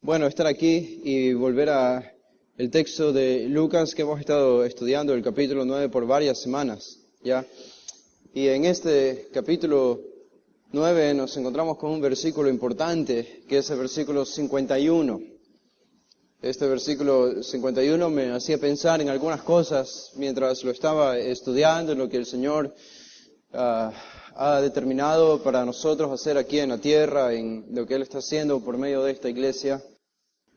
Bueno, estar aquí y volver a el texto de Lucas que hemos estado estudiando, el capítulo 9 por varias semanas, ¿ya? Y en este capítulo 9 nos encontramos con un versículo importante, que es el versículo 51. Este versículo 51 me hacía pensar en algunas cosas mientras lo estaba estudiando, en lo que el Señor ha determinado para nosotros hacer aquí en la tierra, en lo que Él está haciendo por medio de esta iglesia,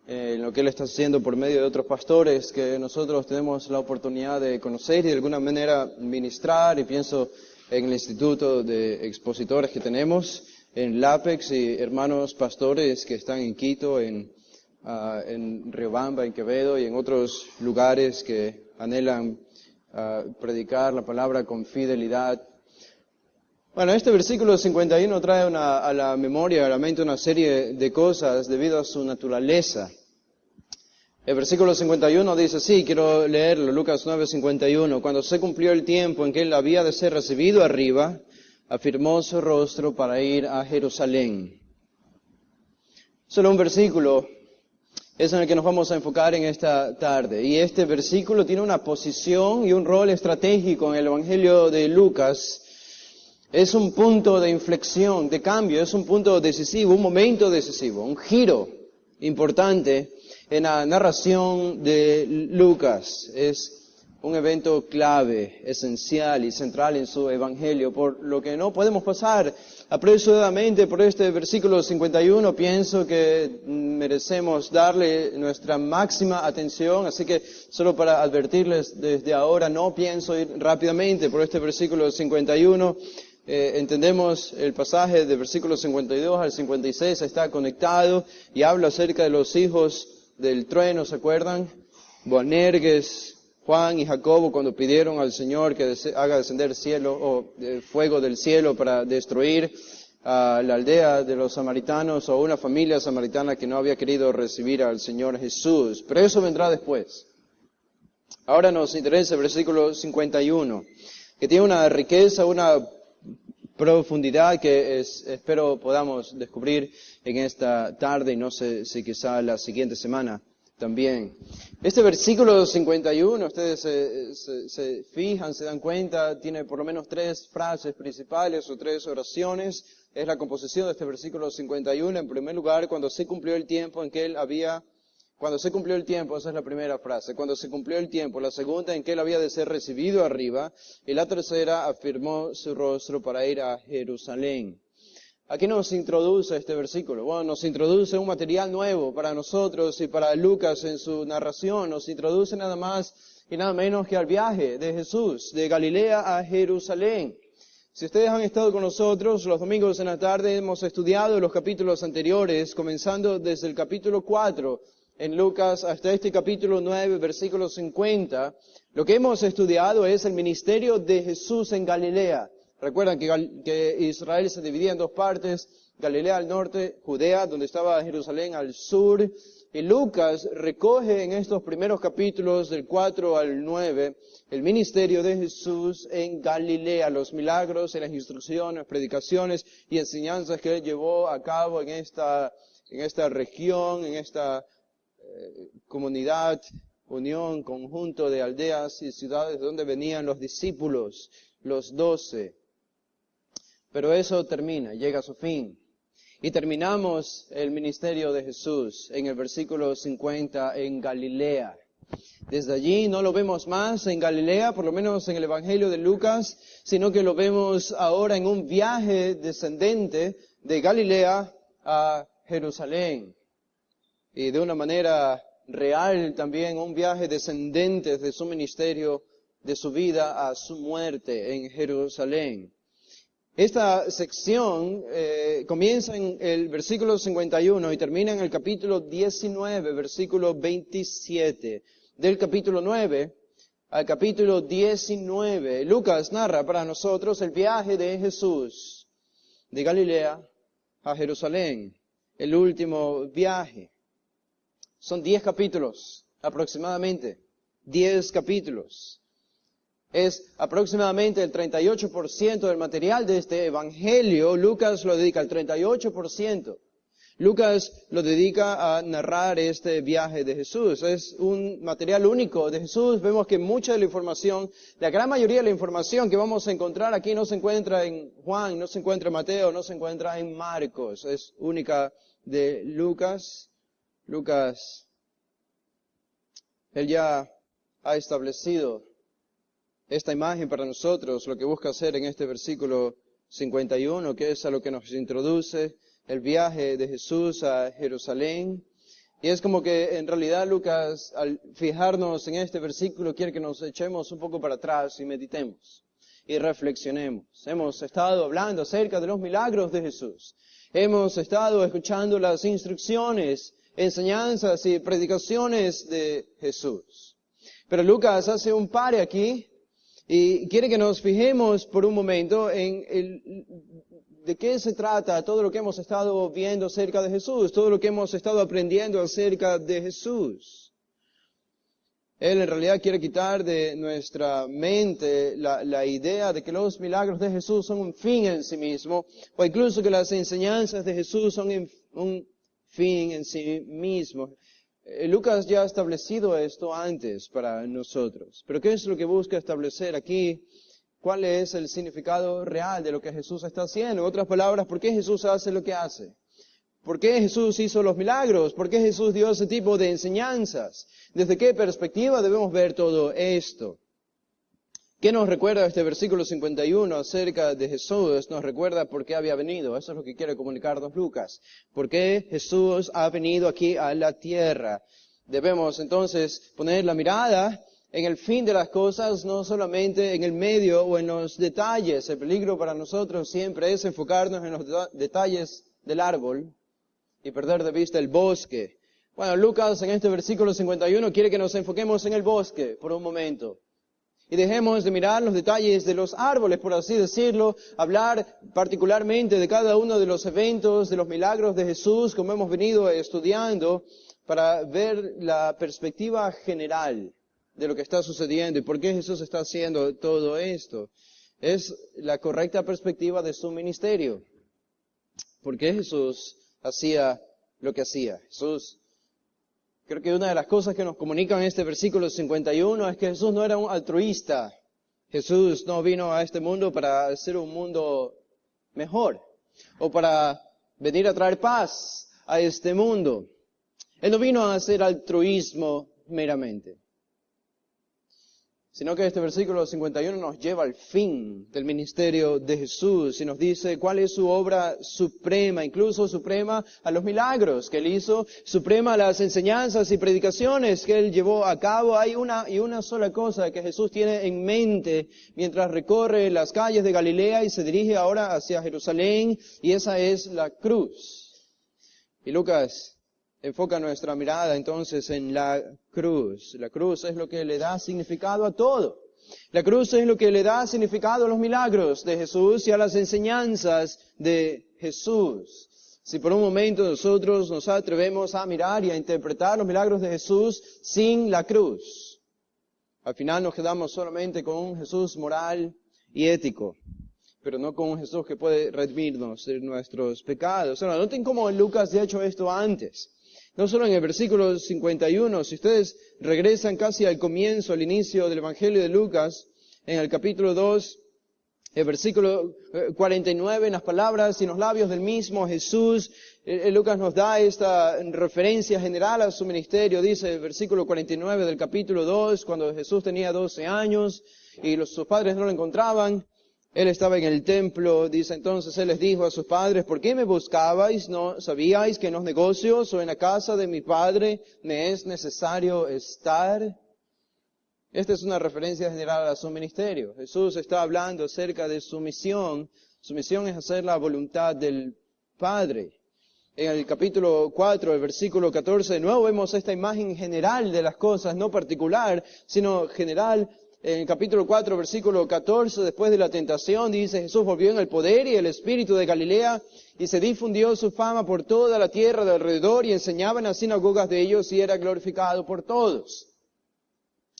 en lo que Él está haciendo por medio de otros pastores que nosotros tenemos la oportunidad de conocer y de alguna manera ministrar, y pienso en el instituto de expositores que tenemos, en LAPEX, y hermanos pastores que están en Quito, en Riobamba, en Quevedo y en otros lugares que anhelan predicar la palabra con fidelidad. Bueno, este versículo 51 trae a la memoria, a la mente, una serie de cosas debido a su naturaleza. El versículo 51 dice así, quiero leerlo, Lucas 9:51. Cuando se cumplió el tiempo en que él había de ser recibido arriba, afirmó su rostro para ir a Jerusalén. Solo un versículo es en el que nos vamos a enfocar en esta tarde. Y este versículo tiene una posición y un rol estratégico en el Evangelio de Lucas. Es un punto de inflexión, de cambio, es un punto decisivo, un momento decisivo, un giro importante en la narración de Lucas. Es un evento clave, esencial y central en su evangelio, por lo que no podemos pasar apresuradamente por este versículo 51. Pienso que merecemos darle nuestra máxima atención, así que solo para advertirles desde ahora, no pienso ir rápidamente por este versículo 51. Entendemos el pasaje de versículos 52 al 56, está conectado y habla acerca de los hijos del trueno, ¿se acuerdan? Boanerges, Juan y Jacobo, cuando pidieron al Señor que haga descender fuego del cielo para destruir a la aldea de los samaritanos o una familia samaritana que no había querido recibir al Señor Jesús. Pero eso vendrá después. Ahora nos interesa el versículo 51, que tiene una riqueza, una profundidad que espero podamos descubrir en esta tarde y no sé si quizá la siguiente semana también. Este versículo 51, ustedes se fijan, se dan cuenta, tiene por lo menos 3 frases principales o 3 oraciones. Es la composición de este versículo 51. En primer lugar, cuando se cumplió el tiempo en que cuando se cumplió el tiempo, esa es la primera frase, cuando se cumplió el tiempo. La segunda, en que él había de ser recibido arriba. Y la tercera, afirmó su rostro para ir a Jerusalén. Aquí nos introduce este versículo. Bueno, nos introduce un material nuevo para nosotros y para Lucas en su narración. Nos introduce nada más y nada menos que al viaje de Jesús, de Galilea a Jerusalén. Si ustedes han estado con nosotros los domingos en la tarde, hemos estudiado los capítulos anteriores, comenzando desde el capítulo 4, en Lucas hasta este capítulo 9, versículo 50, lo que hemos estudiado es el ministerio de Jesús en Galilea. Recuerdan que Israel se dividía en 2 partes, Galilea al norte, Judea, donde estaba Jerusalén al sur. Y Lucas recoge en estos primeros capítulos, del 4 al 9, el ministerio de Jesús en Galilea, los milagros y las instrucciones, predicaciones y enseñanzas que él llevó a cabo en esta región, en esta comunidad, unión, conjunto de aldeas y ciudades donde venían los discípulos, los 12. Pero eso termina, llega a su fin. Y terminamos el ministerio de Jesús en el versículo 50 en Galilea. Desde allí no lo vemos más en Galilea, por lo menos en el Evangelio de Lucas, sino que lo vemos ahora en un viaje descendente de Galilea a Jerusalén. Y de una manera real también un viaje descendente de su ministerio, de su vida a su muerte en Jerusalén. Esta sección comienza en el versículo 51 y termina en el capítulo 19, versículo 27. Del capítulo 9 al capítulo 19, Lucas narra para nosotros el viaje de Jesús de Galilea a Jerusalén, el último viaje. Son 10 capítulos, aproximadamente. 10 capítulos. Es aproximadamente el 38% del material de este evangelio. Lucas lo dedica al 38%. Lucas lo dedica a narrar este viaje de Jesús. Es un material único de Jesús. Vemos que mucha de la información, la gran mayoría de la información que vamos a encontrar aquí no se encuentra en Juan, no se encuentra en Mateo, no se encuentra en Marcos. Es única de Lucas. Lucas, él ya ha establecido esta imagen para nosotros, lo que busca hacer en este versículo 51, que es a lo que nos introduce el viaje de Jesús a Jerusalén. Y es como que en realidad Lucas, al fijarnos en este versículo, quiere que nos echemos un poco para atrás y meditemos y reflexionemos. Hemos estado hablando acerca de los milagros de Jesús. Hemos estado escuchando las instrucciones, enseñanzas y predicaciones de Jesús. Pero Lucas hace un pare aquí y quiere que nos fijemos por un momento en de qué se trata todo lo que hemos estado viendo acerca de Jesús, todo lo que hemos estado aprendiendo acerca de Jesús. Él en realidad quiere quitar de nuestra mente la idea de que los milagros de Jesús son un fin en sí mismo, o incluso que las enseñanzas de Jesús son un fin en sí mismo. Lucas ya ha establecido esto antes para nosotros. Pero ¿qué es lo que busca establecer aquí? ¿Cuál es el significado real de lo que Jesús está haciendo? En otras palabras, ¿por qué Jesús hace lo que hace? ¿Por qué Jesús hizo los milagros? ¿Por qué Jesús dio ese tipo de enseñanzas? ¿Desde qué perspectiva debemos ver todo esto? ¿Qué nos recuerda este versículo 51 acerca de Jesús? Nos recuerda por qué había venido. Eso es lo que quiere comunicarnos Lucas. ¿Por qué Jesús ha venido aquí a la tierra? Debemos entonces poner la mirada en el fin de las cosas, no solamente en el medio o en los detalles. El peligro para nosotros siempre es enfocarnos en los detalles del árbol y perder de vista el bosque. Bueno, Lucas en este versículo 51 quiere que nos enfoquemos en el bosque por un momento. Y dejemos de mirar los detalles de los árboles, por así decirlo, hablar particularmente de cada uno de los eventos, de los milagros de Jesús, como hemos venido estudiando, para ver la perspectiva general de lo que está sucediendo y por qué Jesús está haciendo todo esto. Es la correcta perspectiva de su ministerio. ¿Por qué Jesús hacía lo que hacía? Creo que una de las cosas que nos comunican en este versículo 51 es que Jesús no era un altruista. Jesús no vino a este mundo para hacer un mundo mejor o para venir a traer paz a este mundo. Él no vino a hacer altruismo meramente, sino que este versículo 51 nos lleva al fin del ministerio de Jesús y nos dice cuál es su obra suprema, incluso suprema a los milagros que Él hizo, suprema a las enseñanzas y predicaciones que Él llevó a cabo. Hay una sola cosa que Jesús tiene en mente mientras recorre las calles de Galilea y se dirige ahora hacia Jerusalén, y esa es la cruz. Y Lucas enfoca nuestra mirada entonces en la cruz. La cruz es lo que le da significado a todo. La cruz es lo que le da significado a los milagros de Jesús y a las enseñanzas de Jesús. Si por un momento nosotros nos atrevemos a mirar y a interpretar los milagros de Jesús sin la cruz, al final nos quedamos solamente con un Jesús moral y ético, pero no con un Jesús que puede redimirnos de nuestros pecados. Ahora, noten cómo Lucas ya ha hecho esto antes. No solo en el versículo 51, si ustedes regresan casi al comienzo, al inicio del Evangelio de Lucas, en el capítulo 2, el versículo 49, en las palabras y en los labios del mismo Jesús, Lucas nos da esta referencia general a su ministerio. Dice el versículo 49 del capítulo 2, cuando Jesús tenía 12 años y sus padres no lo encontraban, Él estaba en el templo. Dice entonces, Él les dijo a sus padres: ¿por qué me buscabais? ¿No sabíais que en los negocios o en la casa de mi Padre me es necesario estar? Esta es una referencia general a su ministerio. Jesús está hablando acerca de su misión. Su misión es hacer la voluntad del Padre. En el capítulo 4, el versículo 14, de nuevo vemos esta imagen general de las cosas, no particular, sino general. En el capítulo 4, versículo 14, después de la tentación, dice: Jesús volvió en el poder y el espíritu de Galilea, y se difundió su fama por toda la tierra de alrededor, y enseñaba en las sinagogas de ellos, y era glorificado por todos.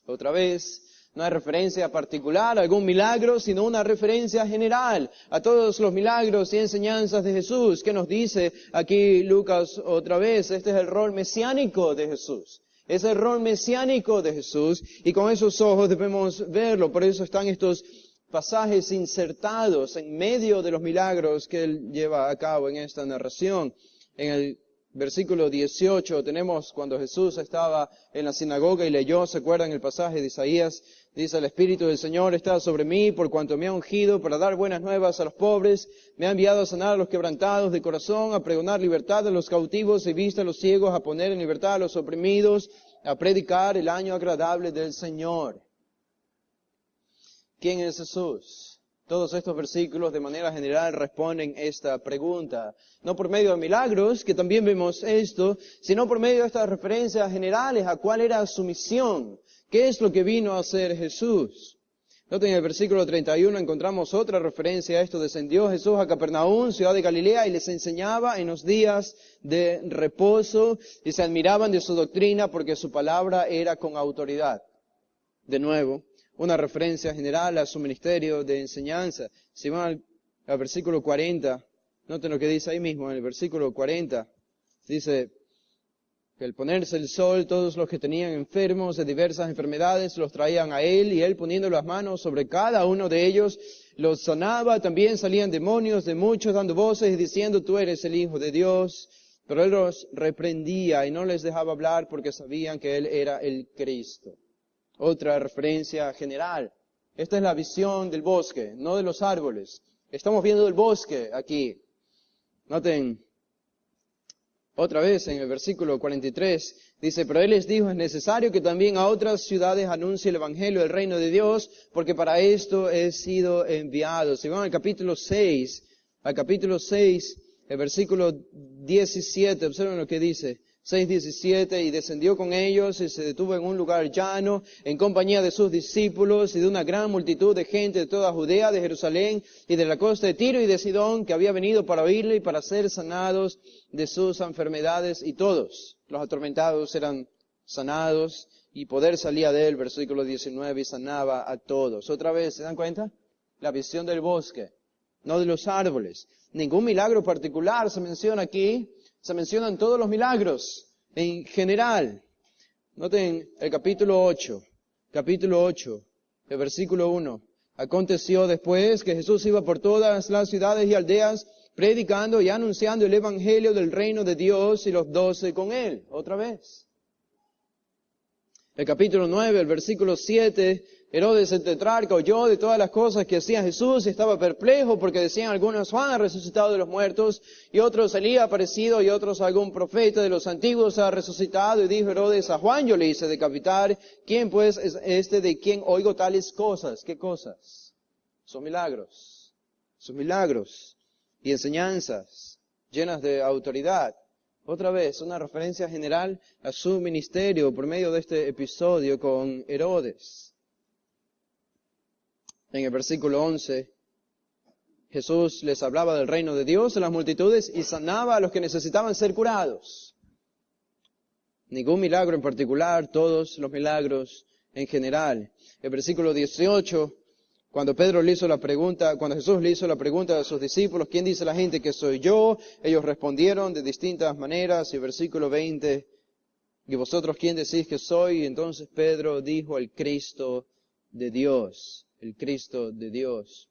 Otra vez, No hay referencia particular a algún milagro, sino una referencia general a todos los milagros y enseñanzas de Jesús. ¿Qué nos dice aquí Lucas otra vez? Este es el rol mesiánico de Jesús. Es el rol mesiánico de Jesús y con esos ojos debemos verlo. Por eso están estos pasajes insertados en medio de los milagros que Él lleva a cabo en esta narración. En el versículo 18 tenemos cuando Jesús estaba en la sinagoga y leyó, ¿se acuerdan el pasaje de Isaías? Dice, el Espíritu del Señor está sobre mí por cuanto me ha ungido para dar buenas nuevas a los pobres, me ha enviado a sanar a los quebrantados de corazón, a pregonar libertad a los cautivos y vista a los ciegos, a poner en libertad a los oprimidos, a predicar el año agradable del Señor. ¿Quién es Jesús? Todos estos versículos de manera general responden esta pregunta. No por medio de milagros, que también vemos esto, sino por medio de estas referencias generales a cuál era su misión. ¿Qué es lo que vino a hacer Jesús? Noten en el versículo 31 encontramos otra referencia a esto. Descendió Jesús a Capernaum, ciudad de Galilea, y les enseñaba en los días de reposo, y se admiraban de su doctrina porque su palabra era con autoridad. De nuevo, una referencia general a su ministerio de enseñanza. Si van al versículo 40, noten lo que dice ahí mismo, en el versículo 40, dice que al ponerse el sol, todos los que tenían enfermos de diversas enfermedades los traían a Él, y Él poniendo las manos sobre cada uno de ellos, los sanaba. También salían demonios de muchos dando voces y diciendo, tú eres el Hijo de Dios. Pero Él los reprendía y no les dejaba hablar porque sabían que Él era el Cristo. Otra referencia general. Esta es la visión del bosque, no de los árboles. Estamos viendo el bosque aquí. Noten, otra vez en el versículo 43, dice, pero Él les dijo, es necesario que también a otras ciudades anuncie el Evangelio del reino de Dios, porque para esto he sido enviado. Si van al capítulo 6, el versículo 17, observen lo que dice. 6:17, y descendió con ellos y se detuvo en un lugar llano, en compañía de sus discípulos y de una gran multitud de gente de toda Judea, de Jerusalén y de la costa de Tiro y de Sidón, que había venido para oírle y para ser sanados de sus enfermedades, y todos los atormentados eran sanados, y poder salía de él, versículo 19, y sanaba a todos. Otra vez, ¿se dan cuenta? La visión del bosque, no de los árboles. Ningún milagro particular se menciona aquí. Se mencionan todos los milagros en general. Noten el capítulo 8, el versículo 1. Aconteció después que Jesús iba por todas las ciudades y aldeas, predicando y anunciando el evangelio del reino de Dios, y los 12 con él. Otra vez. El capítulo 9, el versículo 7. Herodes el tetrarca oyó de todas las cosas que hacía Jesús y estaba perplejo porque decían algunos, Juan ha resucitado de los muertos, y otros Elías ha aparecido, y otros algún profeta de los antiguos ha resucitado. Y dijo Herodes, a Juan yo le hice decapitar. ¿Quién pues es este de quien oigo tales cosas? ¿Qué cosas? Son milagros y enseñanzas llenas de autoridad. Otra vez, una referencia general a su ministerio por medio de este episodio con Herodes. En el versículo 11, Jesús les hablaba del reino de Dios a las multitudes y sanaba a los que necesitaban ser curados. Ningún milagro en particular, todos los milagros en general. El versículo 18, cuando Jesús le hizo la pregunta a sus discípulos, ¿quién dice la gente que soy yo? Ellos respondieron de distintas maneras. Y el versículo 20, ¿y vosotros quién decís que soy? Y entonces Pedro dijo, el Cristo de Dios. El Cristo de Dios.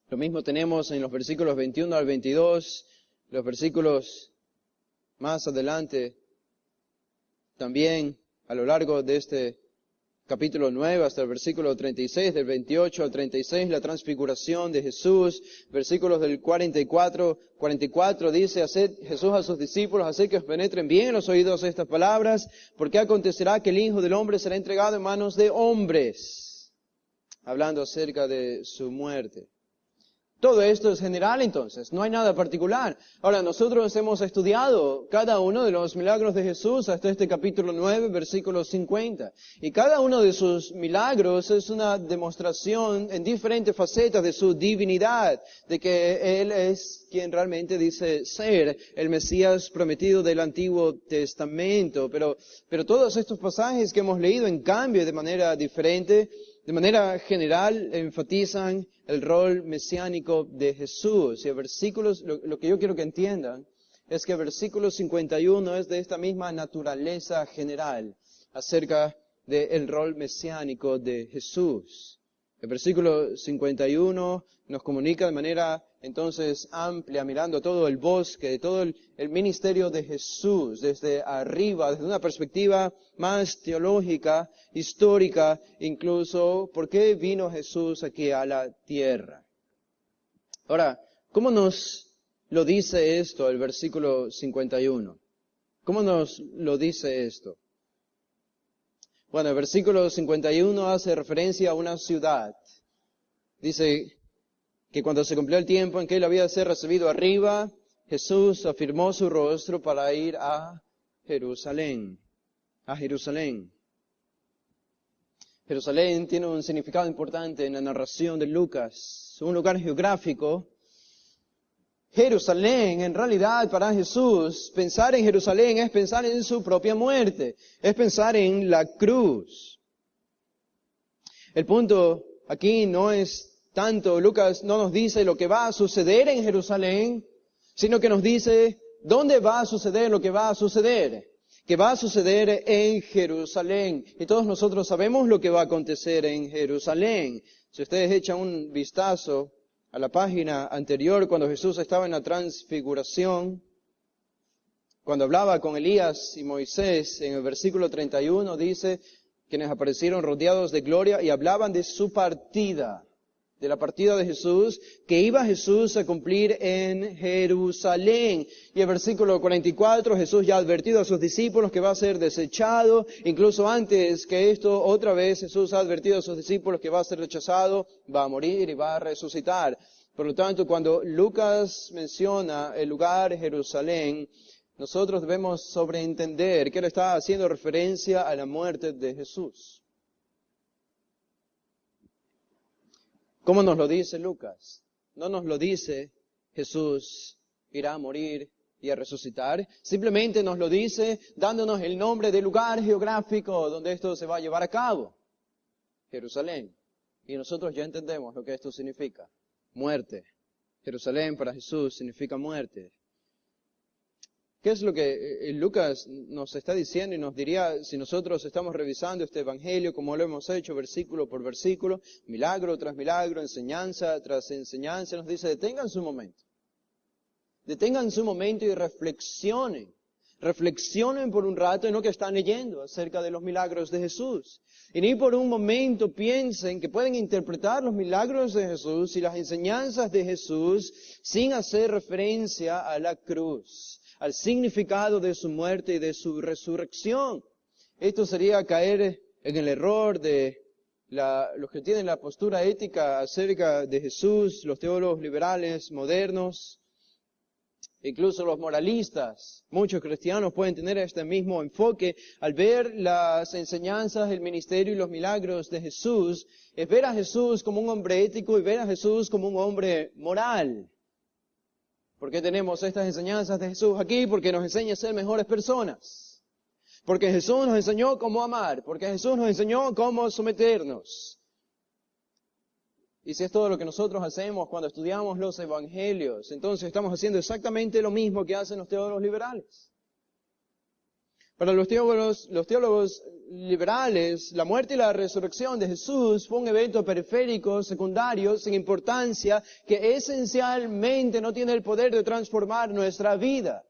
Lo mismo tenemos en los versículos 21 al 22, los versículos más adelante, también a lo largo de este capítulo 9 hasta el versículo 36, del 28 al 36, la transfiguración de Jesús, versículos del 44 dice, haced Jesús a sus discípulos, haced que os penetren bien en los oídos estas palabras, porque acontecerá que el Hijo del Hombre será entregado en manos de hombres, hablando acerca de su muerte. Todo esto es general entonces, no hay nada particular. Ahora, nosotros hemos estudiado cada uno de los milagros de Jesús hasta este capítulo 9, versículo 50. Y cada uno de sus milagros es una demostración en diferentes facetas de su divinidad, de que Él es quien realmente dice ser el Mesías prometido del Antiguo Testamento. Pero todos estos pasajes que hemos leído, en cambio, de manera diferente, de manera general, enfatizan el rol mesiánico de Jesús. Y el versículo, lo que yo quiero que entiendan es que el versículo 51 es de esta misma naturaleza general acerca del rol mesiánico de Jesús. El versículo 51 nos comunica de manera entonces amplia, mirando todo el bosque, todo el ministerio de Jesús desde arriba, desde una perspectiva más teológica, histórica, incluso, ¿por qué vino Jesús aquí a la tierra? Ahora, ¿cómo nos lo dice esto el versículo 51? ¿Cómo nos lo dice esto? Bueno, el versículo 51 hace referencia a una ciudad. Dice que cuando se cumplió el tiempo en que él había de ser recibido arriba, Jesús afirmó su rostro para ir a Jerusalén. A Jerusalén. Jerusalén tiene un significado importante en la narración de Lucas. Un lugar geográfico. Jerusalén, en realidad, para Jesús, pensar en Jerusalén es pensar en su propia muerte. Es pensar en la cruz. El punto aquí no es tanto, Lucas no nos dice lo que va a suceder en Jerusalén, sino que nos dice dónde va a suceder lo que va a suceder. Que va a suceder en Jerusalén. Y todos nosotros sabemos lo que va a acontecer en Jerusalén. Si ustedes echan un vistazo a la página anterior, cuando Jesús estaba en la transfiguración, cuando hablaba con Elías y Moisés, en el versículo 31 dice, quienes aparecieron rodeados de gloria y hablaban de su partida, de la partida de Jesús, que iba Jesús a cumplir en Jerusalén. Y el versículo 44, Jesús ya ha advertido a sus discípulos que va a ser desechado. Incluso antes que esto, otra vez Jesús ha advertido a sus discípulos que va a ser rechazado, va a morir y va a resucitar. Por lo tanto, cuando Lucas menciona el lugar Jerusalén, nosotros debemos sobreentender que él está haciendo referencia a la muerte de Jesús. ¿Cómo nos lo dice Lucas? No nos lo dice Jesús irá a morir y a resucitar. Simplemente nos lo dice dándonos el nombre del lugar geográfico donde esto se va a llevar a cabo. Jerusalén. Y nosotros ya entendemos lo que esto significa. Muerte. Jerusalén para Jesús significa muerte. ¿Qué es lo que Lucas nos está diciendo y nos diría si nosotros estamos revisando este evangelio como lo hemos hecho versículo por versículo, milagro tras milagro, enseñanza tras enseñanza? Nos dice, detengan su momento. Detengan su momento y reflexionen. Reflexionen por un rato en lo que están leyendo acerca de los milagros de Jesús. Y ni por un momento piensen que pueden interpretar los milagros de Jesús y las enseñanzas de Jesús sin hacer referencia a la cruz, al significado de su muerte y de su resurrección. Esto sería caer en el error de los que tienen la postura ética acerca de Jesús, los teólogos liberales modernos, incluso los moralistas. Muchos cristianos pueden tener este mismo enfoque al ver las enseñanzas, el ministerio y los milagros de Jesús, es ver a Jesús como un hombre ético y ver a Jesús como un hombre moral. ¿Por qué tenemos estas enseñanzas de Jesús aquí? Porque nos enseña a ser mejores personas. Porque Jesús nos enseñó cómo amar. Porque Jesús nos enseñó cómo someternos. Y si es todo lo que nosotros hacemos cuando estudiamos los evangelios, entonces estamos haciendo exactamente lo mismo que hacen los teólogos liberales. Para los teólogos liberales, la muerte y la resurrección de Jesús fue un evento periférico, secundario, sin importancia, que esencialmente no tiene el poder de transformar nuestra vida.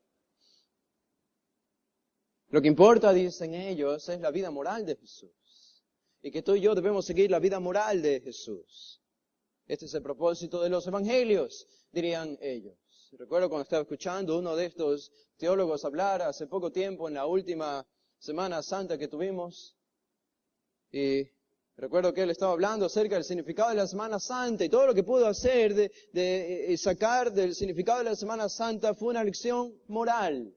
Lo que importa, dicen ellos, es la vida moral de Jesús. Y que tú y yo debemos seguir la vida moral de Jesús. Este es el propósito de los evangelios, dirían ellos. Recuerdo cuando estaba escuchando uno de estos teólogos hablar hace poco tiempo en la última Semana Santa que tuvimos. Y Recuerdo que él estaba hablando acerca del significado de la Semana Santa y todo lo que pudo hacer de sacar del significado de la Semana Santa fue una lección moral.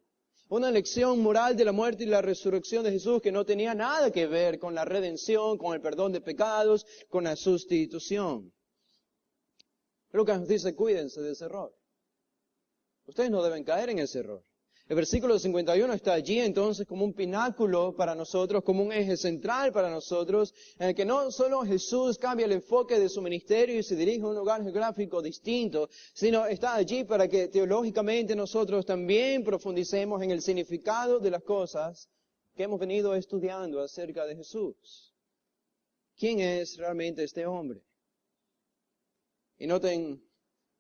Una lección moral de la muerte y la resurrección de Jesús que no tenía nada que ver con la redención, con el perdón de pecados, con la sustitución. Lucas nos dice, cuídense de ese error. Ustedes no deben caer en ese error. El versículo 51 está allí entonces como un pináculo para nosotros, como un eje central para nosotros, en el que no solo Jesús cambia el enfoque de su ministerio y se dirige a un lugar geográfico distinto, sino está allí para que teológicamente nosotros también profundicemos en el significado de las cosas que hemos venido estudiando acerca de Jesús. ¿Quién es realmente este hombre? Y noten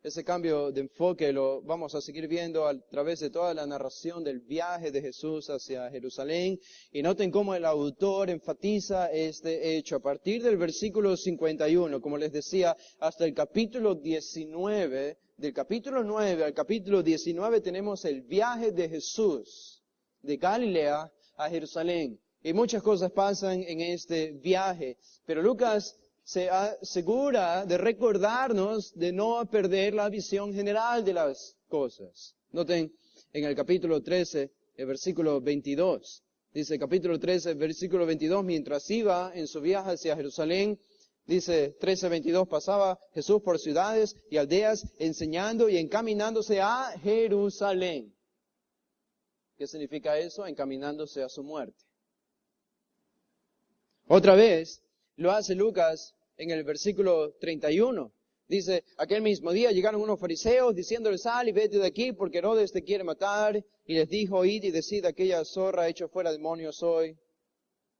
ese cambio de enfoque, lo vamos a seguir viendo a través de toda la narración del viaje de Jesús hacia Jerusalén. Y noten cómo el autor enfatiza este hecho. A partir del versículo 51, como les decía, hasta el capítulo 19, del capítulo 9 al capítulo 19 tenemos el viaje de Jesús de Galilea a Jerusalén. Y muchas cosas pasan en este viaje. Pero Lucas se asegura de recordarnos de no perder la visión general de las cosas. Noten en el capítulo 13, el versículo 22. Dice capítulo 13, versículo 22, mientras iba en su viaje hacia Jerusalén, dice 13:22, pasaba Jesús por ciudades y aldeas enseñando y encaminándose a Jerusalén. ¿Qué significa eso? Encaminándose a su muerte. Otra vez lo hace Lucas en el versículo 31. Dice, aquel mismo día llegaron unos fariseos diciéndole, sal y vete de aquí porque Herodes te quiere matar. Y les dijo, id y decid, aquella zorra hecho fuera demonios hoy.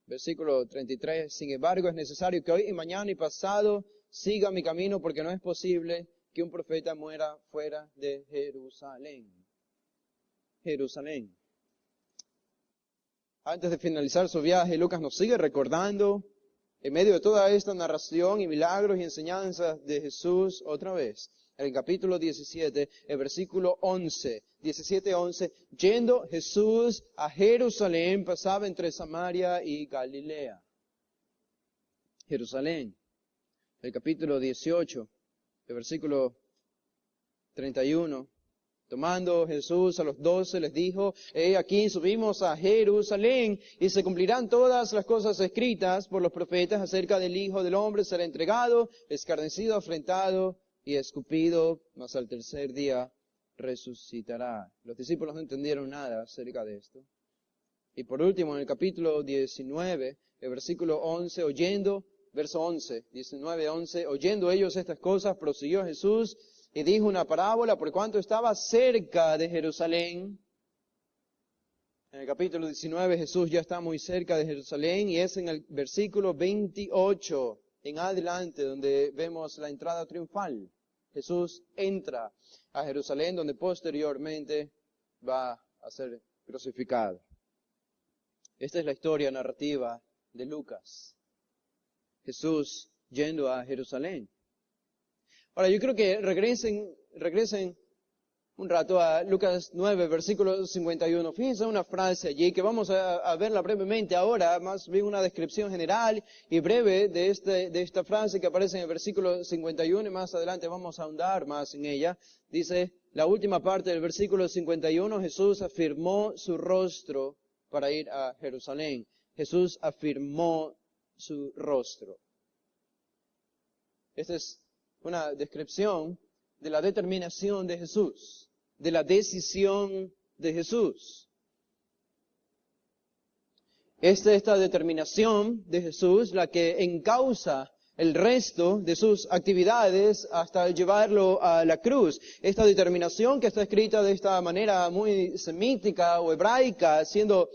Versículo 33, sin embargo es necesario que hoy y mañana y pasado siga mi camino porque no es posible que un profeta muera fuera de Jerusalén. Jerusalén. Antes de finalizar su viaje, Lucas nos sigue recordando en medio de toda esta narración y milagros y enseñanzas de Jesús, otra vez, en el capítulo 17, el versículo 11, 17:11, yendo Jesús a Jerusalén, pasaba entre Samaria y Galilea. Jerusalén, el capítulo 18, el versículo 31. Tomando Jesús a los 12 les dijo, aquí subimos a Jerusalén y se cumplirán todas las cosas escritas por los profetas acerca del Hijo del Hombre, será entregado, escarnecido, afrentado y escupido, mas al tercer día resucitará. Los discípulos no entendieron nada acerca de esto. Y por último, en el capítulo 19, el versículo 11, verso 11, 19:11, oyendo ellos estas cosas, prosiguió Jesús y dijo una parábola por cuanto estaba cerca de Jerusalén. En el capítulo 19 Jesús ya está muy cerca de Jerusalén y es en el versículo 28 en adelante donde vemos la entrada triunfal. Jesús entra a Jerusalén donde posteriormente va a ser crucificado. Esta es la historia narrativa de Lucas. Jesús yendo a Jerusalén. Ahora, yo creo que regresen un rato a Lucas 9, versículo 51. Fíjense una frase allí que vamos a verla brevemente ahora, más bien una descripción general y breve de esta frase que aparece en el versículo 51 y más adelante vamos a ahondar más en ella. Dice, la última parte del versículo 51, Jesús afirmó su rostro para ir a Jerusalén. Jesús afirmó su rostro. Esta es una descripción de la determinación de Jesús, de la decisión de Jesús. Esta determinación de Jesús la que encausa el resto de sus actividades hasta llevarlo a la cruz. Esta determinación que está escrita de esta manera muy semítica o hebraica, haciendo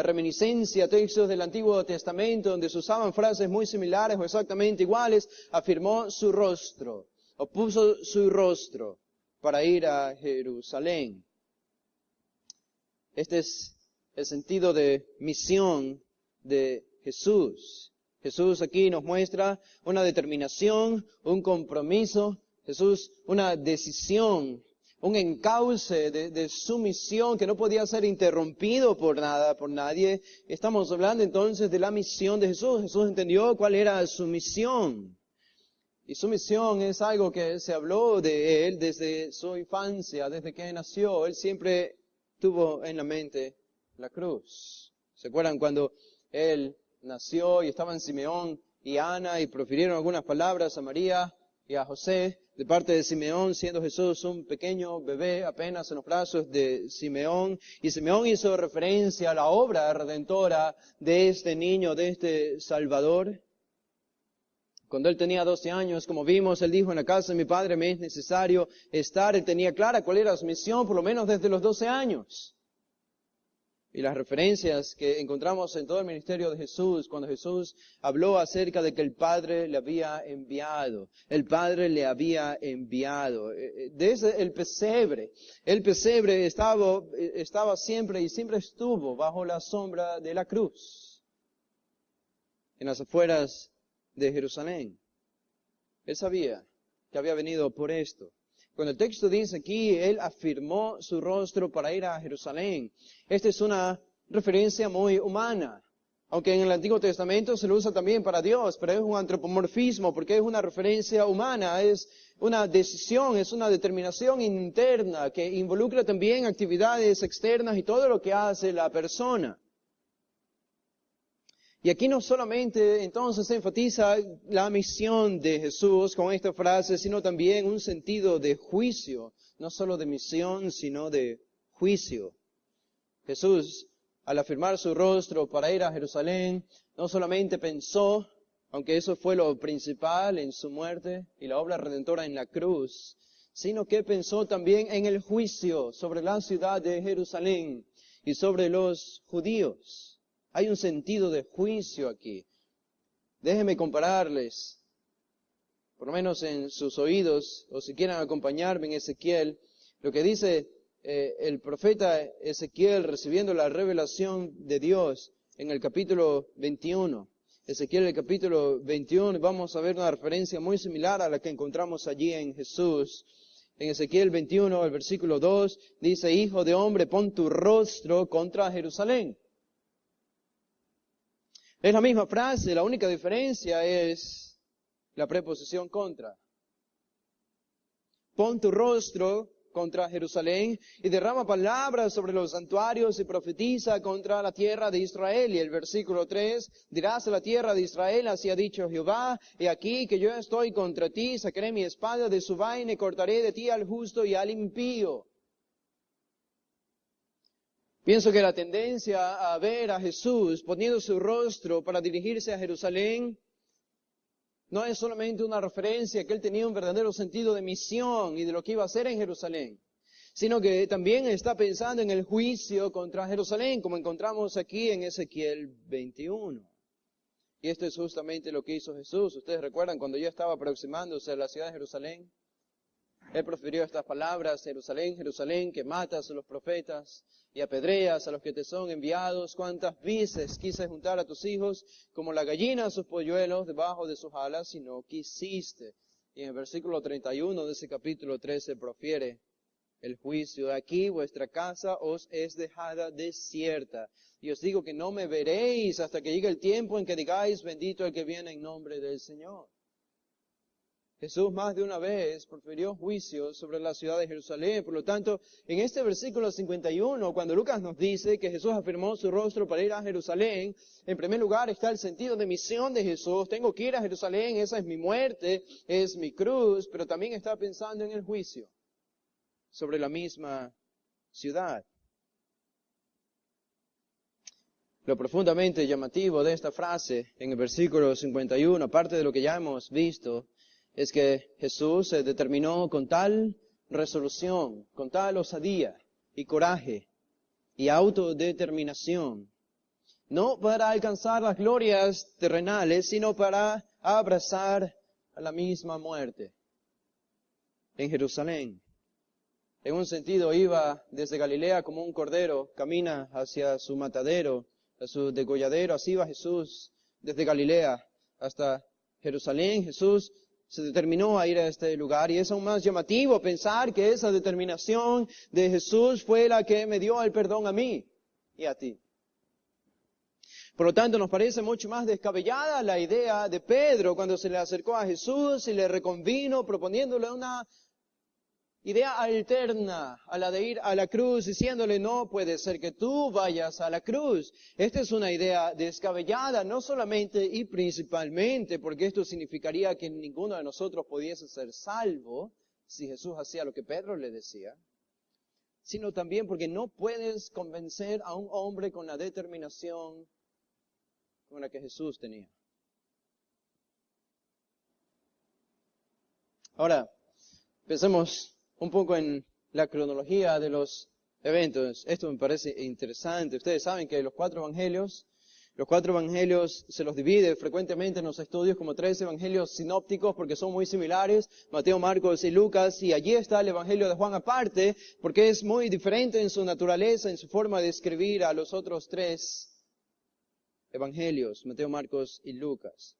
reminiscencia a textos del Antiguo Testamento donde se usaban frases muy similares o exactamente iguales, afirmó su rostro, o puso su rostro para ir a Jerusalén. Este es el sentido de misión de Jesús. Jesús aquí nos muestra una determinación, un compromiso, Jesús una decisión un encauce de su misión que no podía ser interrumpido por nada, por nadie. Estamos hablando entonces de la misión de Jesús. Jesús entendió cuál era su misión. Y su misión es algo que se habló de él desde su infancia, desde que nació. Él siempre tuvo en la mente la cruz. ¿Se acuerdan cuando él nació y estaban Simeón y Ana y profirieron algunas palabras a María y a José de parte de Simeón, siendo Jesús un pequeño bebé apenas en los brazos de Simeón? Y Simeón hizo referencia a la obra redentora de este niño, de este Salvador. Cuando él tenía 12 años, como vimos, él dijo: en la casa de mi padre me es necesario estar. Él tenía clara cuál era su misión, por lo menos desde los 12 años. Y las referencias que encontramos en todo el ministerio de Jesús, cuando Jesús habló acerca de que el Padre le había enviado. El Padre le había enviado. Desde el pesebre estaba siempre y siempre estuvo bajo la sombra de la cruz, en las afueras de Jerusalén. Él sabía que había venido por esto. Cuando el texto dice aquí, él afirmó su rostro para ir a Jerusalén. Esta es una referencia muy humana, aunque en el Antiguo Testamento se lo usa también para Dios, pero es un antropomorfismo porque es una referencia humana, es una decisión, es una determinación interna que involucra también actividades externas y todo lo que hace la persona. Y aquí no solamente entonces se enfatiza la misión de Jesús con esta frase, sino también un sentido de juicio, no solo de misión, sino de juicio. Jesús, al afirmar su rostro para ir a Jerusalén, no solamente pensó, aunque eso fue lo principal en su muerte y la obra redentora en la cruz, sino que pensó también en el juicio sobre la ciudad de Jerusalén y sobre los judíos. Hay un sentido de juicio aquí. Déjenme compararles, por lo menos en sus oídos, o si quieren acompañarme en Ezequiel, lo que dice el profeta Ezequiel recibiendo la revelación de Dios en el capítulo 21. Ezequiel, el capítulo 21, vamos a ver una referencia muy similar a la que encontramos allí en Jesús. En Ezequiel 21, el versículo 2, dice: Hijo de hombre, pon tu rostro contra Jerusalén. Es la misma frase, la única diferencia es la preposición contra. Pon tu rostro contra Jerusalén y derrama palabras sobre los santuarios y profetiza contra la tierra de Israel. Y el versículo 3, dirás a la tierra de Israel: así ha dicho Jehová, he aquí que yo estoy contra ti, sacaré mi espada de su vaina y cortaré de ti al justo y al impío. Pienso que la tendencia a ver a Jesús poniendo su rostro para dirigirse a Jerusalén no es solamente una referencia que él tenía un verdadero sentido de misión y de lo que iba a hacer en Jerusalén, sino que también está pensando en el juicio contra Jerusalén, como encontramos aquí en Ezequiel 21. Y esto es justamente lo que hizo Jesús. Ustedes recuerdan cuando ya estaba aproximándose a la ciudad de Jerusalén, él profirió estas palabras: Jerusalén, Jerusalén, que matas a los profetas y apedreas a los que te son enviados. Cuántas veces quise juntar a tus hijos como la gallina a sus polluelos debajo de sus alas, y no quisiste. Y en el versículo 31 de ese capítulo 13 profiere el juicio: aquí vuestra casa os es dejada desierta. Y os digo que no me veréis hasta que llegue el tiempo en que digáis: bendito el que viene en nombre del Señor. Jesús más de una vez profirió juicio sobre la ciudad de Jerusalén. Por lo tanto, en este versículo 51, cuando Lucas nos dice que Jesús afirmó su rostro para ir a Jerusalén, en primer lugar está el sentido de misión de Jesús. Tengo que ir a Jerusalén, esa es mi muerte, es mi cruz, pero también está pensando en el juicio sobre la misma ciudad. Lo profundamente llamativo de esta frase en el versículo 51, aparte de lo que ya hemos visto, es que Jesús se determinó con tal resolución, con tal osadía y coraje y autodeterminación, no para alcanzar las glorias terrenales, sino para abrazar a la misma muerte en Jerusalén. En un sentido, iba desde Galilea como un cordero, camina hacia su matadero, a su degolladero. Así iba Jesús desde Galilea hasta Jerusalén. Jesús se determinó a ir a este lugar, y es aún más llamativo pensar que esa determinación de Jesús fue la que me dio el perdón a mí y a ti. Por lo tanto, nos parece mucho más descabellada la idea de Pedro cuando se le acercó a Jesús y le reconvino proponiéndole una idea alterna a la de ir a la cruz, diciéndole, no puede ser que tú vayas a la cruz. Esta es una idea descabellada, no solamente y principalmente porque esto significaría que ninguno de nosotros pudiese ser salvo si Jesús hacía lo que Pedro le decía, sino también porque no puedes convencer a un hombre con la determinación con la que Jesús tenía. Ahora, pensemos un poco en la cronología de los eventos. Esto me parece interesante. Ustedes saben que los cuatro evangelios se los divide frecuentemente en los estudios como 3 evangelios sinópticos porque son muy similares, Mateo, Marcos y Lucas, y allí está el evangelio de Juan aparte porque es muy diferente en su naturaleza, en su forma de escribir a los otros 3 evangelios, Mateo, Marcos y Lucas.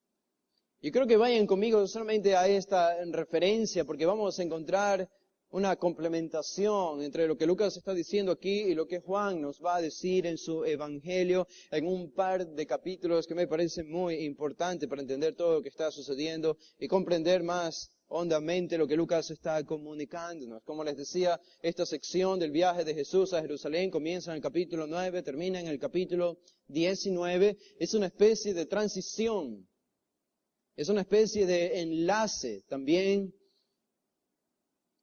Yo creo que vayan conmigo solamente a esta referencia porque vamos a encontrar una complementación entre lo que Lucas está diciendo aquí y lo que Juan nos va a decir en su evangelio en un par de capítulos que me parece muy importante para entender todo lo que está sucediendo y comprender más hondamente lo que Lucas está comunicándonos. Como les decía, esta sección del viaje de Jesús a Jerusalén comienza en el capítulo 9, termina en el capítulo 19. Es una especie de transición, es una especie de enlace también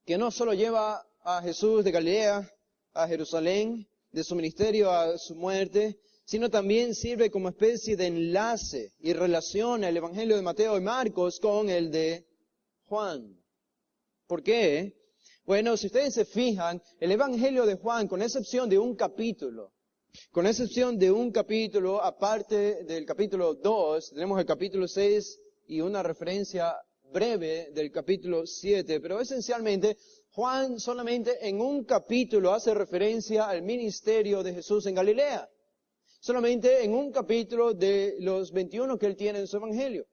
que no solo lleva a Jesús de Galilea a Jerusalén, de su ministerio a su muerte, sino también sirve como especie de enlace y relaciona el evangelio de Mateo y Marcos con el de Juan. ¿Por qué? Bueno, si ustedes se fijan, el evangelio de Juan, con excepción de un capítulo, aparte del capítulo 2, tenemos el capítulo 6 y una referencia breve del capítulo 7, pero esencialmente Juan solamente en un capítulo hace referencia al ministerio de Jesús en Galilea. Solamente en un capítulo de los 21 que él tiene en su evangelio.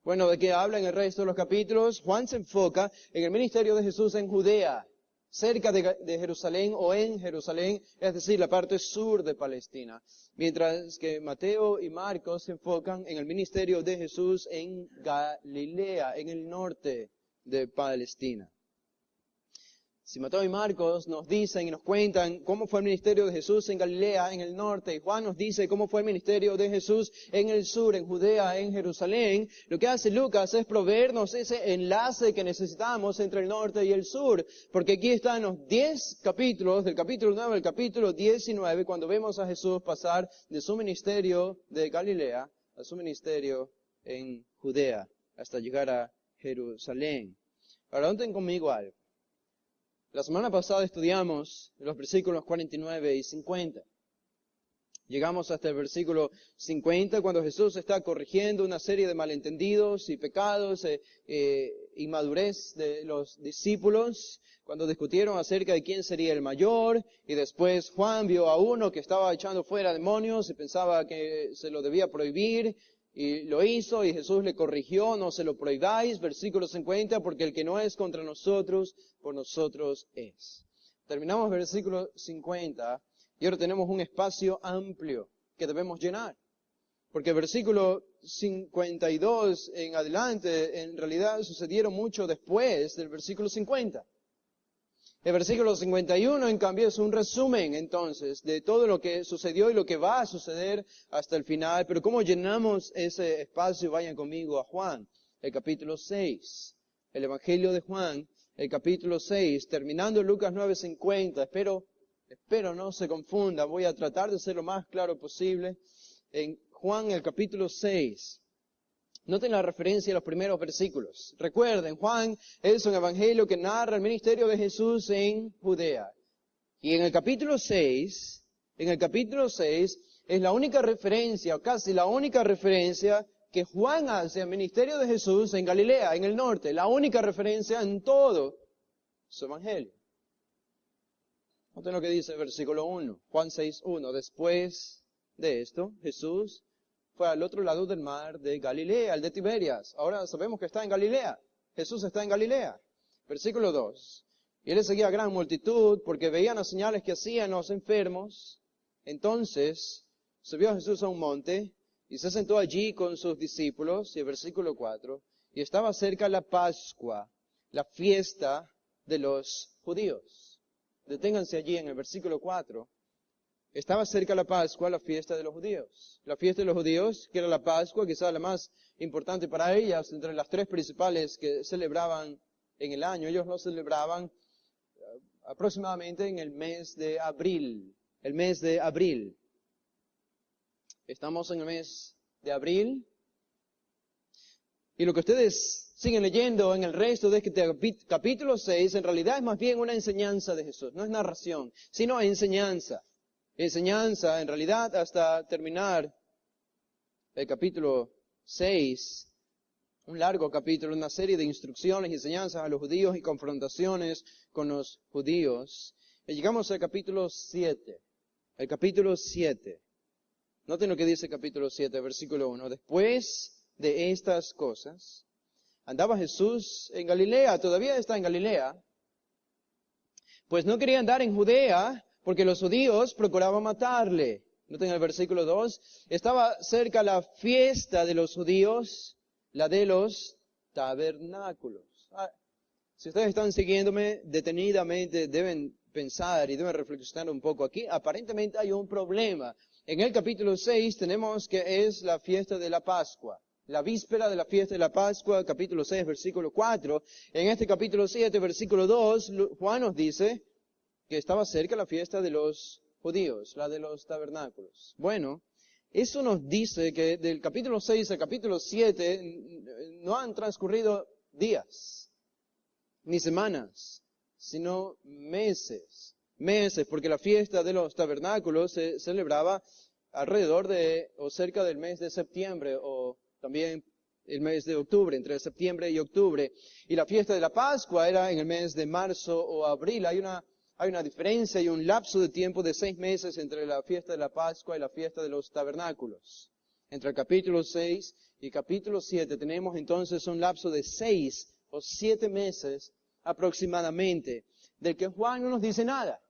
Bueno, ¿de qué habla en el resto de los capítulos? Juan se enfoca en el ministerio de Jesús en Judea, cerca de Jerusalén o en Jerusalén, es decir, la parte sur de Palestina. Mientras que Mateo y Marcos se enfocan en el ministerio de Jesús en Galilea, en el norte de Palestina. Si Mateo y Marcos nos dicen y nos cuentan cómo fue el ministerio de Jesús en Galilea, en el norte, y Juan nos dice cómo fue el ministerio de Jesús en el sur, en Judea, en Jerusalén, lo que hace Lucas es proveernos ese enlace que necesitamos entre el norte y el sur, porque aquí están los 10 capítulos, del capítulo 9 al capítulo 19, cuando vemos a Jesús pasar de su ministerio de Galilea a su ministerio en Judea, hasta llegar a Jerusalén. Ahora, noten conmigo algo. La semana pasada estudiamos los versículos 49 y 50. Llegamos hasta el versículo 50 cuando Jesús está corrigiendo una serie de malentendidos y pecados inmadurez de los discípulos, cuando discutieron acerca de quién sería el mayor, y después Juan vio a uno que estaba echando fuera demonios y pensaba que se lo debía prohibir, y lo hizo, y Jesús le corrigió, no se lo prohibáis, versículo 50, porque el que no es contra nosotros, por nosotros es. Terminamos versículo 50, y ahora tenemos un espacio amplio que debemos llenar. Porque versículo 52 en adelante, en realidad sucedieron mucho después del versículo 50. El versículo 51, en cambio, es un resumen, entonces, de todo lo que sucedió y lo que va a suceder hasta el final. Pero ¿cómo llenamos ese espacio? Vayan conmigo a Juan, el capítulo 6. El Evangelio de Juan, el capítulo 6, terminando Lucas 9:50. Espero no se confunda. Voy a tratar de ser lo más claro posible. En Juan, el capítulo 6. Noten la referencia a los primeros versículos. Recuerden, Juan es un evangelio que narra el ministerio de Jesús en Judea. Y en el capítulo 6 es la única referencia, o casi la única referencia que Juan hace al ministerio de Jesús en Galilea, en el norte. La única referencia en todo su evangelio. Noten lo que dice el versículo 1, Juan 6:1. Después de esto, Jesús fue al otro lado del mar de Galilea, el de Tiberias. Ahora sabemos que está en Galilea. Jesús está en Galilea. Versículo 2. Y él seguía a gran multitud porque veían las señales que hacían los enfermos. Entonces subió Jesús a un monte y se sentó allí con sus discípulos. Y el versículo 4. Y estaba cerca la Pascua, la fiesta de los judíos. Deténganse allí en el versículo 4. Estaba cerca la Pascua, la fiesta de los judíos. La fiesta de los judíos, que era la Pascua, quizá la más importante para ellas, entre las tres principales que celebraban en el año. Ellos lo celebraban aproximadamente en el mes de abril. El mes de abril. Estamos en el mes de abril. Y lo que ustedes siguen leyendo en el resto de este capítulo 6, en realidad es más bien una enseñanza de Jesús. No es narración, sino enseñanza. Enseñanza, en realidad, hasta terminar el capítulo 6, un largo capítulo, una serie de instrucciones y enseñanzas a los judíos y confrontaciones con los judíos. Y llegamos al capítulo 7. El capítulo 7. Noten lo que dice el capítulo 7, versículo 1. Después de estas cosas, andaba Jesús en Galilea, todavía está en Galilea, pues no quería andar en Judea, porque los judíos procuraban matarle. Noten el versículo 2. Estaba cerca la fiesta de los judíos, la de los tabernáculos. Si ustedes están siguiéndome detenidamente, deben pensar y deben reflexionar un poco aquí. Aparentemente hay un problema. En el capítulo 6 tenemos que es la fiesta de la Pascua. La víspera de la fiesta de la Pascua, capítulo 6, versículo 4. En este capítulo 7, versículo 2, Juan nos dice que estaba cerca la fiesta de los judíos, la de los tabernáculos. Bueno, eso nos dice que del capítulo 6 al capítulo 7 no han transcurrido días, ni semanas, sino meses. Meses, porque la fiesta de los tabernáculos se celebraba alrededor de, o cerca del mes de septiembre, o también el mes de octubre, entre septiembre y octubre. Y la fiesta de la Pascua era en el mes de marzo o abril. Hay una diferencia y un lapso de tiempo de 6 meses entre la fiesta de la Pascua y la fiesta de los tabernáculos. Entre el capítulo 6 y capítulo 7 tenemos entonces un lapso de 6 o 7 meses aproximadamente, del que Juan no nos dice nada.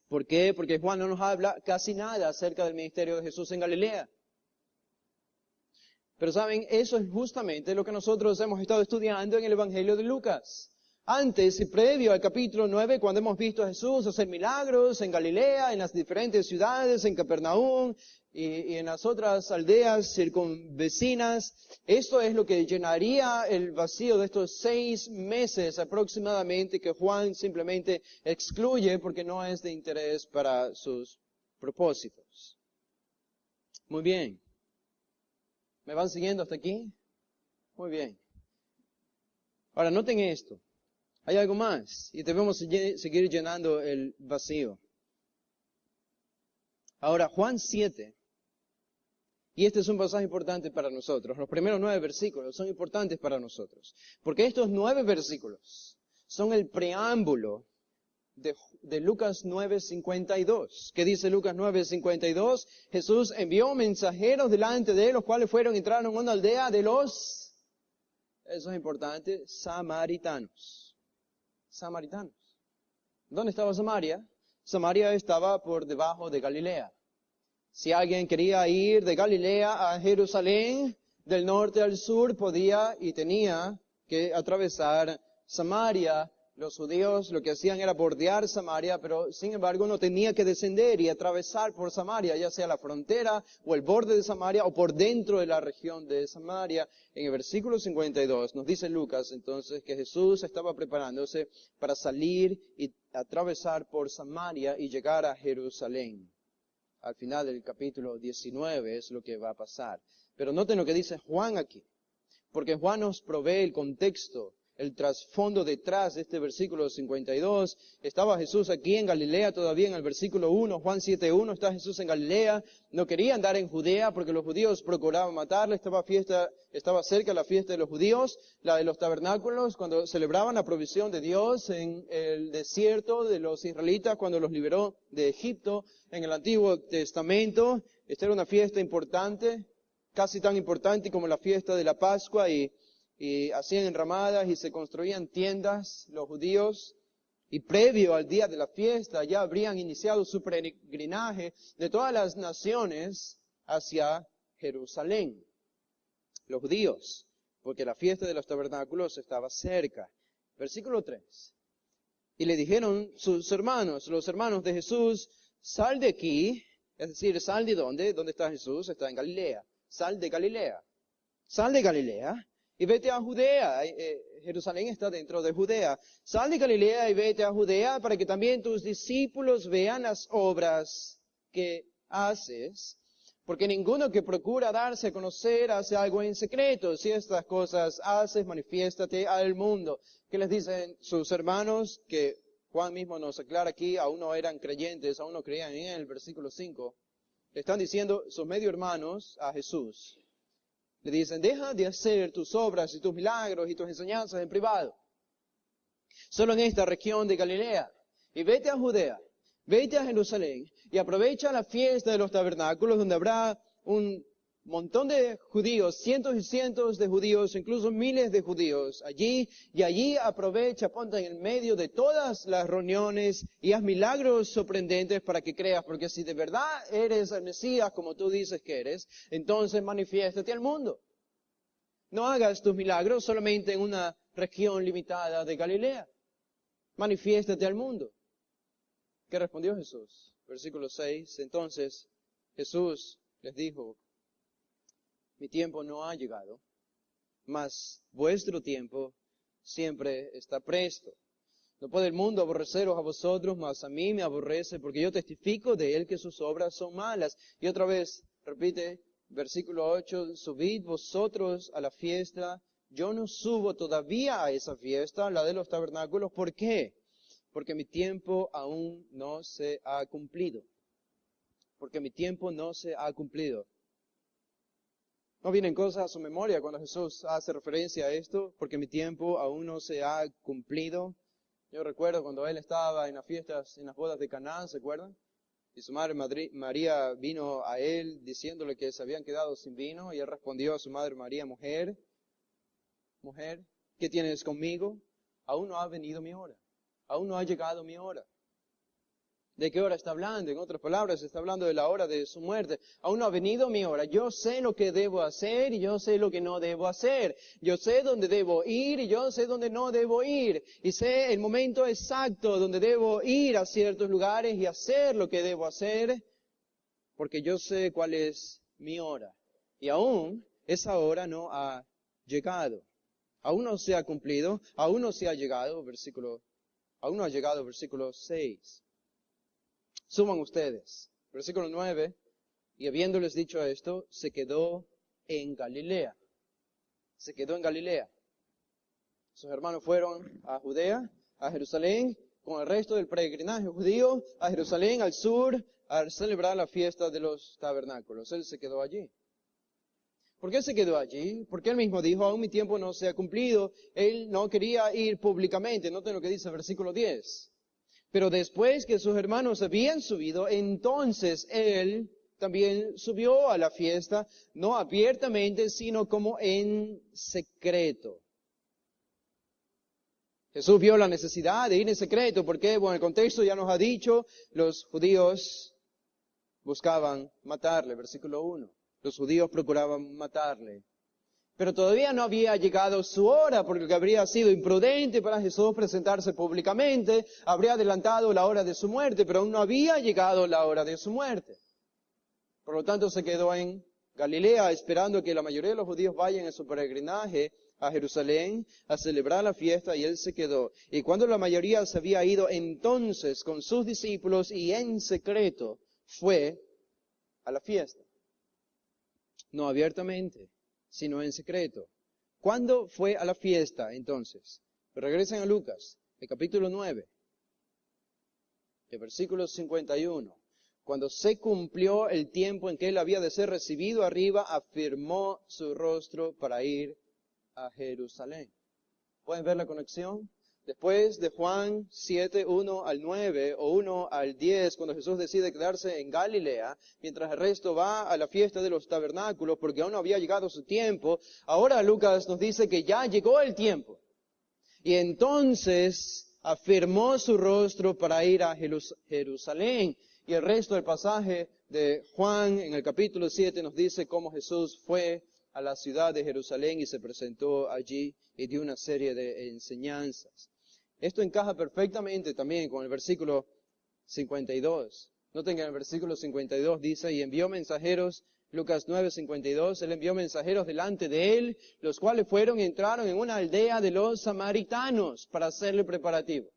¿Por qué? Porque Juan no nos habla casi nada acerca del ministerio de Jesús en Galilea. Pero saben, eso es justamente lo que nosotros hemos estado estudiando en el Evangelio de Lucas. Antes y previo al capítulo 9, cuando hemos visto a Jesús hacer milagros en Galilea, en las diferentes ciudades, en Capernaum y en las otras aldeas circunvecinas, esto es lo que llenaría el vacío de estos 6 meses aproximadamente que Juan simplemente excluye porque no es de interés para sus propósitos. Muy bien. ¿Me van siguiendo hasta aquí? Muy bien. Ahora, noten esto. Hay algo más y debemos seguir llenando el vacío. Ahora, Juan 7, y este es un pasaje importante para nosotros. Los primeros 9 versículos son importantes para nosotros, porque estos 9 versículos son el preámbulo de Lucas 9:52. ¿Qué dice Lucas 9:52? Jesús envió mensajeros delante de él, los cuales entraron en una aldea de los, eso es importante, samaritanos. Samaritanos. ¿Dónde estaba Samaria? Samaria estaba por debajo de Galilea. Si alguien quería ir de Galilea a Jerusalén, del norte al sur, podía y tenía que atravesar Samaria. Los judíos lo que hacían era bordear Samaria, pero sin embargo no tenía que descender y atravesar por Samaria, ya sea la frontera o el borde de Samaria o por dentro de la región de Samaria. En el versículo 52 nos dice Lucas entonces que Jesús estaba preparándose para salir y atravesar por Samaria y llegar a Jerusalén. Al final del capítulo 19 es lo que va a pasar. Pero noten lo que dice Juan aquí, porque Juan nos provee el contexto, el trasfondo detrás de este versículo 52. Estaba Jesús aquí en Galilea todavía en el versículo 1, Juan 7:1, está Jesús en Galilea. No quería andar en Judea porque los judíos procuraban matarle. Estaba cerca la fiesta de los judíos, la de los tabernáculos, cuando celebraban la provisión de Dios en el desierto de los israelitas, cuando los liberó de Egipto en el Antiguo Testamento. Esta era una fiesta importante. casi tan importante como la fiesta de la Pascua, y hacían enramadas y se construían tiendas los judíos. Y previo al día de la fiesta ya habrían iniciado su peregrinaje de todas las naciones hacia Jerusalén, los judíos, porque la fiesta de los tabernáculos estaba cerca. Versículo 3. Y le dijeron sus hermanos, los hermanos de Jesús, sal de aquí, es decir, sal de ¿dónde? ¿Dónde está Jesús? Está en Galilea. Sal de Galilea. Sal de Galilea y vete a Judea. Jerusalén está dentro de Judea. Sal de Galilea y vete a Judea para que también tus discípulos vean las obras que haces. Porque ninguno que procura darse a conocer hace algo en secreto. Si estas cosas haces, manifiéstate al mundo. ¿Qué les dicen sus hermanos? Que Juan mismo nos aclara aquí, aún no eran creyentes, aún no creían en él, versículo 5. Le están diciendo sus medio hermanos a Jesús. Le dicen, deja de hacer tus obras y tus milagros y tus enseñanzas en privado. Solo en esta región de Galilea. Y vete a Judea, vete a Jerusalén y aprovecha la fiesta de los tabernáculos donde habrá un montón de judíos, cientos y cientos de judíos, incluso miles de judíos allí. Y allí aprovecha, ponte en el medio de todas las reuniones y haz milagros sorprendentes para que creas. Porque si de verdad eres el Mesías como tú dices que eres, entonces manifiéstate al mundo. No hagas tus milagros solamente en una región limitada de Galilea. Manifiéstate al mundo. ¿Qué respondió Jesús? Versículo 6. Entonces Jesús les dijo, mi tiempo no ha llegado, mas vuestro tiempo siempre está presto. No puede el mundo aborreceros a vosotros, mas a mí me aborrece, porque yo testifico de él que sus obras son malas. Y otra vez, repite, versículo 8, subid vosotros a la fiesta, yo no subo todavía a esa fiesta, la de los tabernáculos. ¿Por qué? Porque mi tiempo aún no se ha cumplido. Porque mi tiempo no se ha cumplido. ¿No vienen cosas a su memoria cuando Jesús hace referencia a esto? Porque mi tiempo aún no se ha cumplido. Yo recuerdo cuando él estaba en las fiestas, en las bodas de Caná, ¿se acuerdan? Y su madre María vino a él diciéndole que se habían quedado sin vino. Y él respondió a su madre María, mujer, ¿qué tienes conmigo? Aún no ha venido mi hora. Aún no ha llegado mi hora. ¿De qué hora está hablando? En otras palabras, está hablando de la hora de su muerte. Aún no ha venido mi hora. Yo sé lo que debo hacer y yo sé lo que no debo hacer. Yo sé dónde debo ir y yo sé dónde no debo ir. Y sé el momento exacto donde debo ir a ciertos lugares y hacer lo que debo hacer, porque yo sé cuál es mi hora. Y aún esa hora no ha llegado. Aún no se ha cumplido, aún no se ha llegado, aún no ha llegado, versículo 6. Suman ustedes. Versículo 9. Y habiéndoles dicho esto, se quedó en Galilea. Se quedó en Galilea. Sus hermanos fueron a Judea, a Jerusalén, con el resto del peregrinaje judío, a Jerusalén, al sur, a celebrar la fiesta de los tabernáculos. Él se quedó allí. ¿Por qué se quedó allí? Porque él mismo dijo, aún mi tiempo no se ha cumplido. Él no quería ir públicamente. Noten lo que dice el versículo 10. Pero después que sus hermanos habían subido, entonces él también subió a la fiesta, no abiertamente, sino como en secreto. Jesús vio la necesidad de ir en secreto, porque, bueno, el contexto ya nos ha dicho, los judíos buscaban matarle, versículo 1. Los judíos procuraban matarle. Pero todavía no había llegado su hora, porque habría sido imprudente para Jesús presentarse públicamente, habría adelantado la hora de su muerte, pero aún no había llegado la hora de su muerte. Por lo tanto, se quedó en Galilea, esperando que la mayoría de los judíos vayan en su peregrinaje a Jerusalén a celebrar la fiesta, y él se quedó. Y cuando la mayoría se había ido, entonces con sus discípulos y en secreto fue a la fiesta. No abiertamente, sino en secreto. ¿Cuándo fue a la fiesta entonces? Regresen a Lucas, el capítulo 9, el versículo 51. Cuando se cumplió el tiempo en que él había de ser recibido arriba, afirmó su rostro para ir a Jerusalén. ¿Pueden ver la conexión? Después de Juan 7, 1 al 9 o 1 al 10, cuando Jesús decide quedarse en Galilea, mientras el resto va a la fiesta de los tabernáculos porque aún no había llegado su tiempo, ahora Lucas nos dice que ya llegó el tiempo. Y entonces afirmó su rostro para ir a Jerusalén. Y el resto del pasaje de Juan en el capítulo 7 nos dice cómo Jesús fue a la ciudad de Jerusalén y se presentó allí y dio una serie de enseñanzas. Esto encaja perfectamente también con el versículo 52. Noten que en el versículo 52 dice, y envió mensajeros, Lucas 9:52, él envió mensajeros delante de él, los cuales fueron y entraron en una aldea de los samaritanos para hacerle preparativos.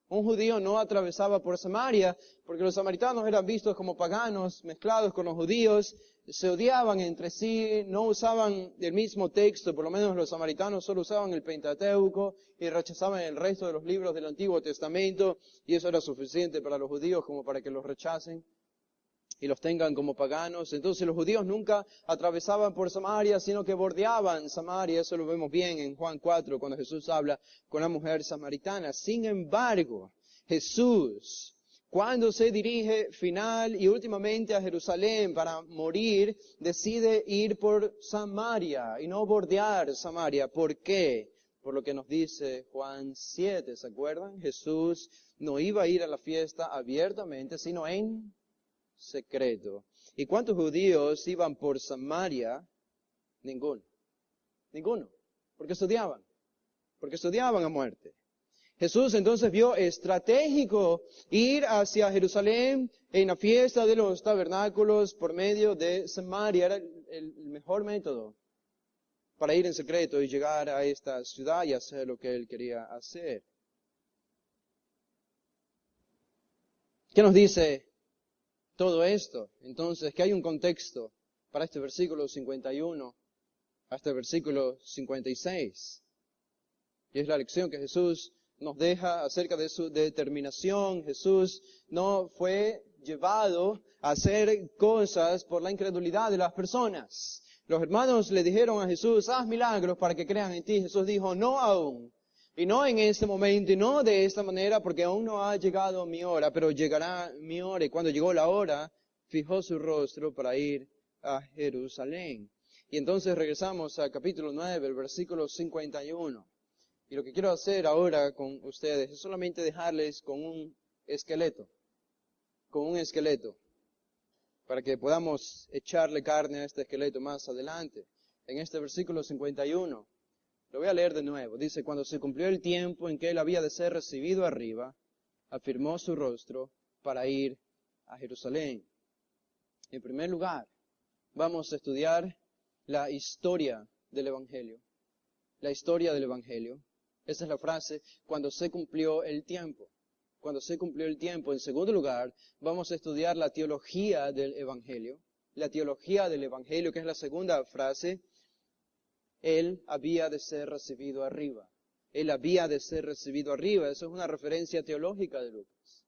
Un judío no atravesaba por Samaria porque los samaritanos eran vistos como paganos mezclados con los judíos, se odiaban entre sí, no usaban el mismo texto, por lo menos los samaritanos solo usaban el Pentateuco y rechazaban el resto de los libros del Antiguo Testamento y eso era suficiente para los judíos como para que los rechacen y los tengan como paganos. Entonces los judíos nunca atravesaban por Samaria, sino que bordeaban Samaria. Eso lo vemos bien en Juan 4, cuando Jesús habla con la mujer samaritana. Sin embargo, Jesús, cuando se dirige final y últimamente a Jerusalén para morir, decide ir por Samaria y no bordear Samaria. ¿Por qué? Por lo que nos dice Juan 7, ¿se acuerdan? Jesús no iba a ir a la fiesta abiertamente, sino en secreto. ¿Y cuántos judíos iban por Samaria? Ninguno. Ninguno. Porque estudiaban a muerte. Jesús entonces vio estratégico ir hacia Jerusalén en la fiesta de los tabernáculos por medio de Samaria. Era el mejor método para ir en secreto y llegar a esta ciudad y hacer lo que él quería hacer. ¿Qué nos dice todo esto? Entonces, que hay un contexto para este versículo 51 hasta el versículo 56. Y es la lección que Jesús nos deja acerca de su determinación. Jesús no fue llevado a hacer cosas por la incredulidad de las personas. Los hermanos le dijeron a Jesús, haz milagros para que crean en ti. Jesús dijo, no aún. Y no en este momento, y no de esta manera, porque aún no ha llegado mi hora, pero llegará mi hora. Y cuando llegó la hora, fijó su rostro para ir a Jerusalén. Y entonces regresamos al capítulo 9, el versículo 51. Y lo que quiero hacer ahora con ustedes es solamente dejarles con un esqueleto, para que podamos echarle carne a este esqueleto más adelante. En este versículo 51, lo voy a leer de nuevo. Dice, cuando se cumplió el tiempo en que él había de ser recibido arriba, afirmó su rostro para ir a Jerusalén. En primer lugar, vamos a estudiar la historia del Evangelio. La historia del Evangelio. Esa es la frase, cuando se cumplió el tiempo. Cuando se cumplió el tiempo. En segundo lugar, vamos a estudiar la teología del Evangelio. La teología del Evangelio, que es la segunda frase. Él había de ser recibido arriba. Él había de ser recibido arriba. Eso es una referencia teológica de Lucas.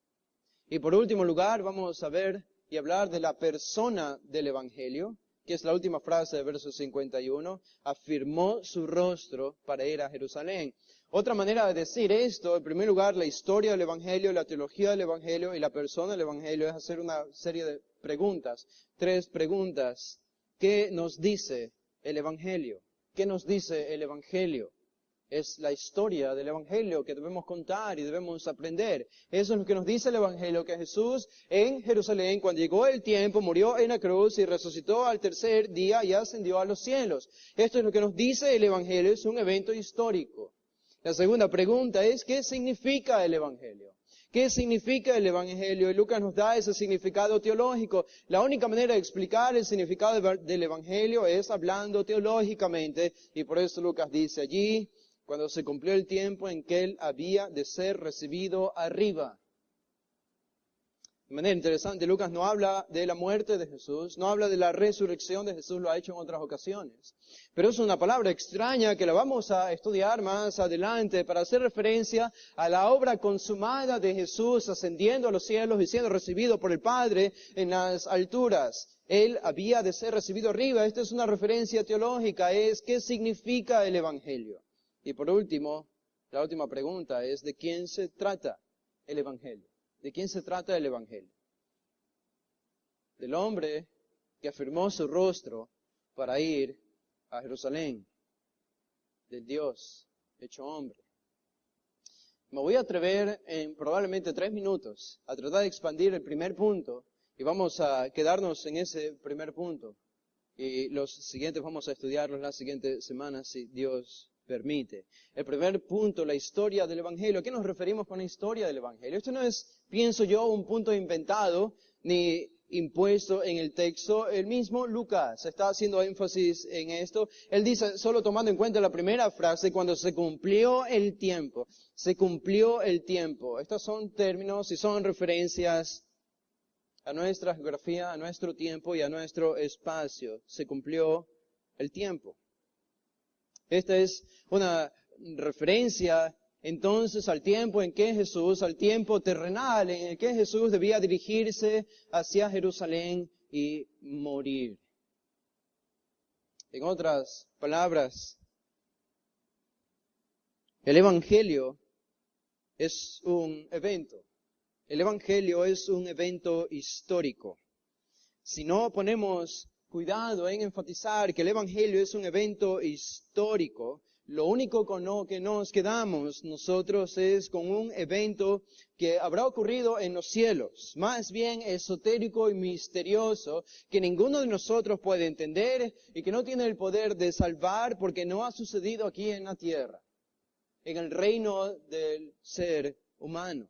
Y por último lugar, vamos a ver y hablar de la persona del Evangelio, que es la última frase del verso 51, afirmó su rostro para ir a Jerusalén. Otra manera de decir esto, en primer lugar, la historia del Evangelio, la teología del Evangelio y la persona del Evangelio, es hacer una serie de preguntas. 3 preguntas. ¿Qué nos dice el Evangelio? ¿Qué nos dice el Evangelio? Es la historia del Evangelio que debemos contar y debemos aprender. Eso es lo que nos dice el Evangelio, que Jesús en Jerusalén, cuando llegó el tiempo, murió en la cruz y resucitó al tercer día y ascendió a los cielos. Esto es lo que nos dice el Evangelio, es un evento histórico. La segunda pregunta es, ¿qué significa el Evangelio? ¿Qué significa el Evangelio? Y Lucas nos da ese significado teológico. La única manera de explicar el significado del Evangelio es hablando teológicamente. Y por eso Lucas dice allí, cuando se cumplió el tiempo en que él había de ser recibido arriba. De manera interesante, Lucas no habla de la muerte de Jesús, no habla de la resurrección de Jesús, lo ha hecho en otras ocasiones. Pero es una palabra extraña que la vamos a estudiar más adelante para hacer referencia a la obra consumada de Jesús ascendiendo a los cielos y siendo recibido por el Padre en las alturas. Él había de ser recibido arriba. Esta es una referencia teológica, es qué significa el Evangelio. Y por último, La última pregunta es, ¿de quién se trata el Evangelio? ¿De quién se trata el Evangelio? Del hombre que afirmó su rostro para ir a Jerusalén, del Dios hecho hombre. Me voy a atrever en probablemente 3 minutos a tratar de expandir el primer punto y vamos a quedarnos en ese primer punto. Y los siguientes vamos a estudiarlos las siguientes semanas si Dios permite. El primer punto, la historia del Evangelio. ¿A qué nos referimos con la historia del Evangelio? Esto no es, pienso yo, un punto inventado ni impuesto en el texto. El mismo Lucas está haciendo énfasis en esto. Él dice, solo tomando en cuenta la primera frase, cuando se cumplió el tiempo. Se cumplió el tiempo. Estos son términos y son referencias a nuestra geografía, a nuestro tiempo y a nuestro espacio. Se cumplió el tiempo. Esta es una referencia entonces al tiempo en que Jesús, al tiempo terrenal en el que Jesús debía dirigirse hacia Jerusalén y morir. En otras palabras, el Evangelio es un evento. El Evangelio es un evento histórico. Si no ponemos cuidado en enfatizar que el Evangelio es un evento histórico, lo único con lo que nos quedamos nosotros es con un evento que habrá ocurrido en los cielos, más bien esotérico y misterioso, que ninguno de nosotros puede entender y que no tiene el poder de salvar porque no ha sucedido aquí en la tierra, en el reino del ser humano.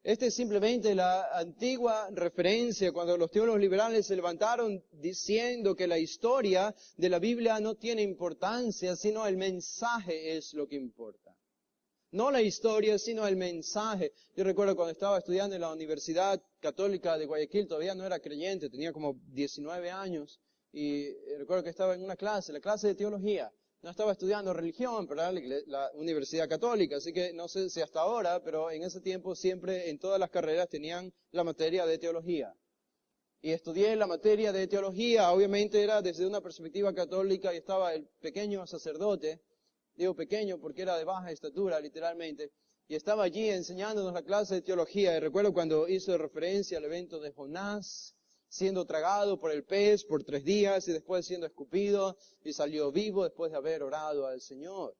Esta es simplemente la antigua referencia cuando los teólogos liberales se levantaron diciendo que la historia de la Biblia no tiene importancia, sino el mensaje es lo que importa. No la historia, sino el mensaje. Yo recuerdo cuando estaba estudiando en la Universidad Católica de Guayaquil, todavía no era creyente, tenía como 19 años, y recuerdo que estaba en una clase, la clase de teología. No estaba estudiando religión, pero era la Universidad Católica, así que no sé si hasta ahora, pero en ese tiempo siempre en todas las carreras tenían la materia de teología. Y estudié la materia de teología, obviamente era desde una perspectiva católica y estaba el pequeño sacerdote, digo pequeño porque era de baja estatura literalmente, y estaba allí enseñándonos la clase de teología. Y recuerdo cuando hizo referencia al evento de Jonás, siendo tragado por el pez por 3 días y después siendo escupido y salió vivo después de haber orado al Señor.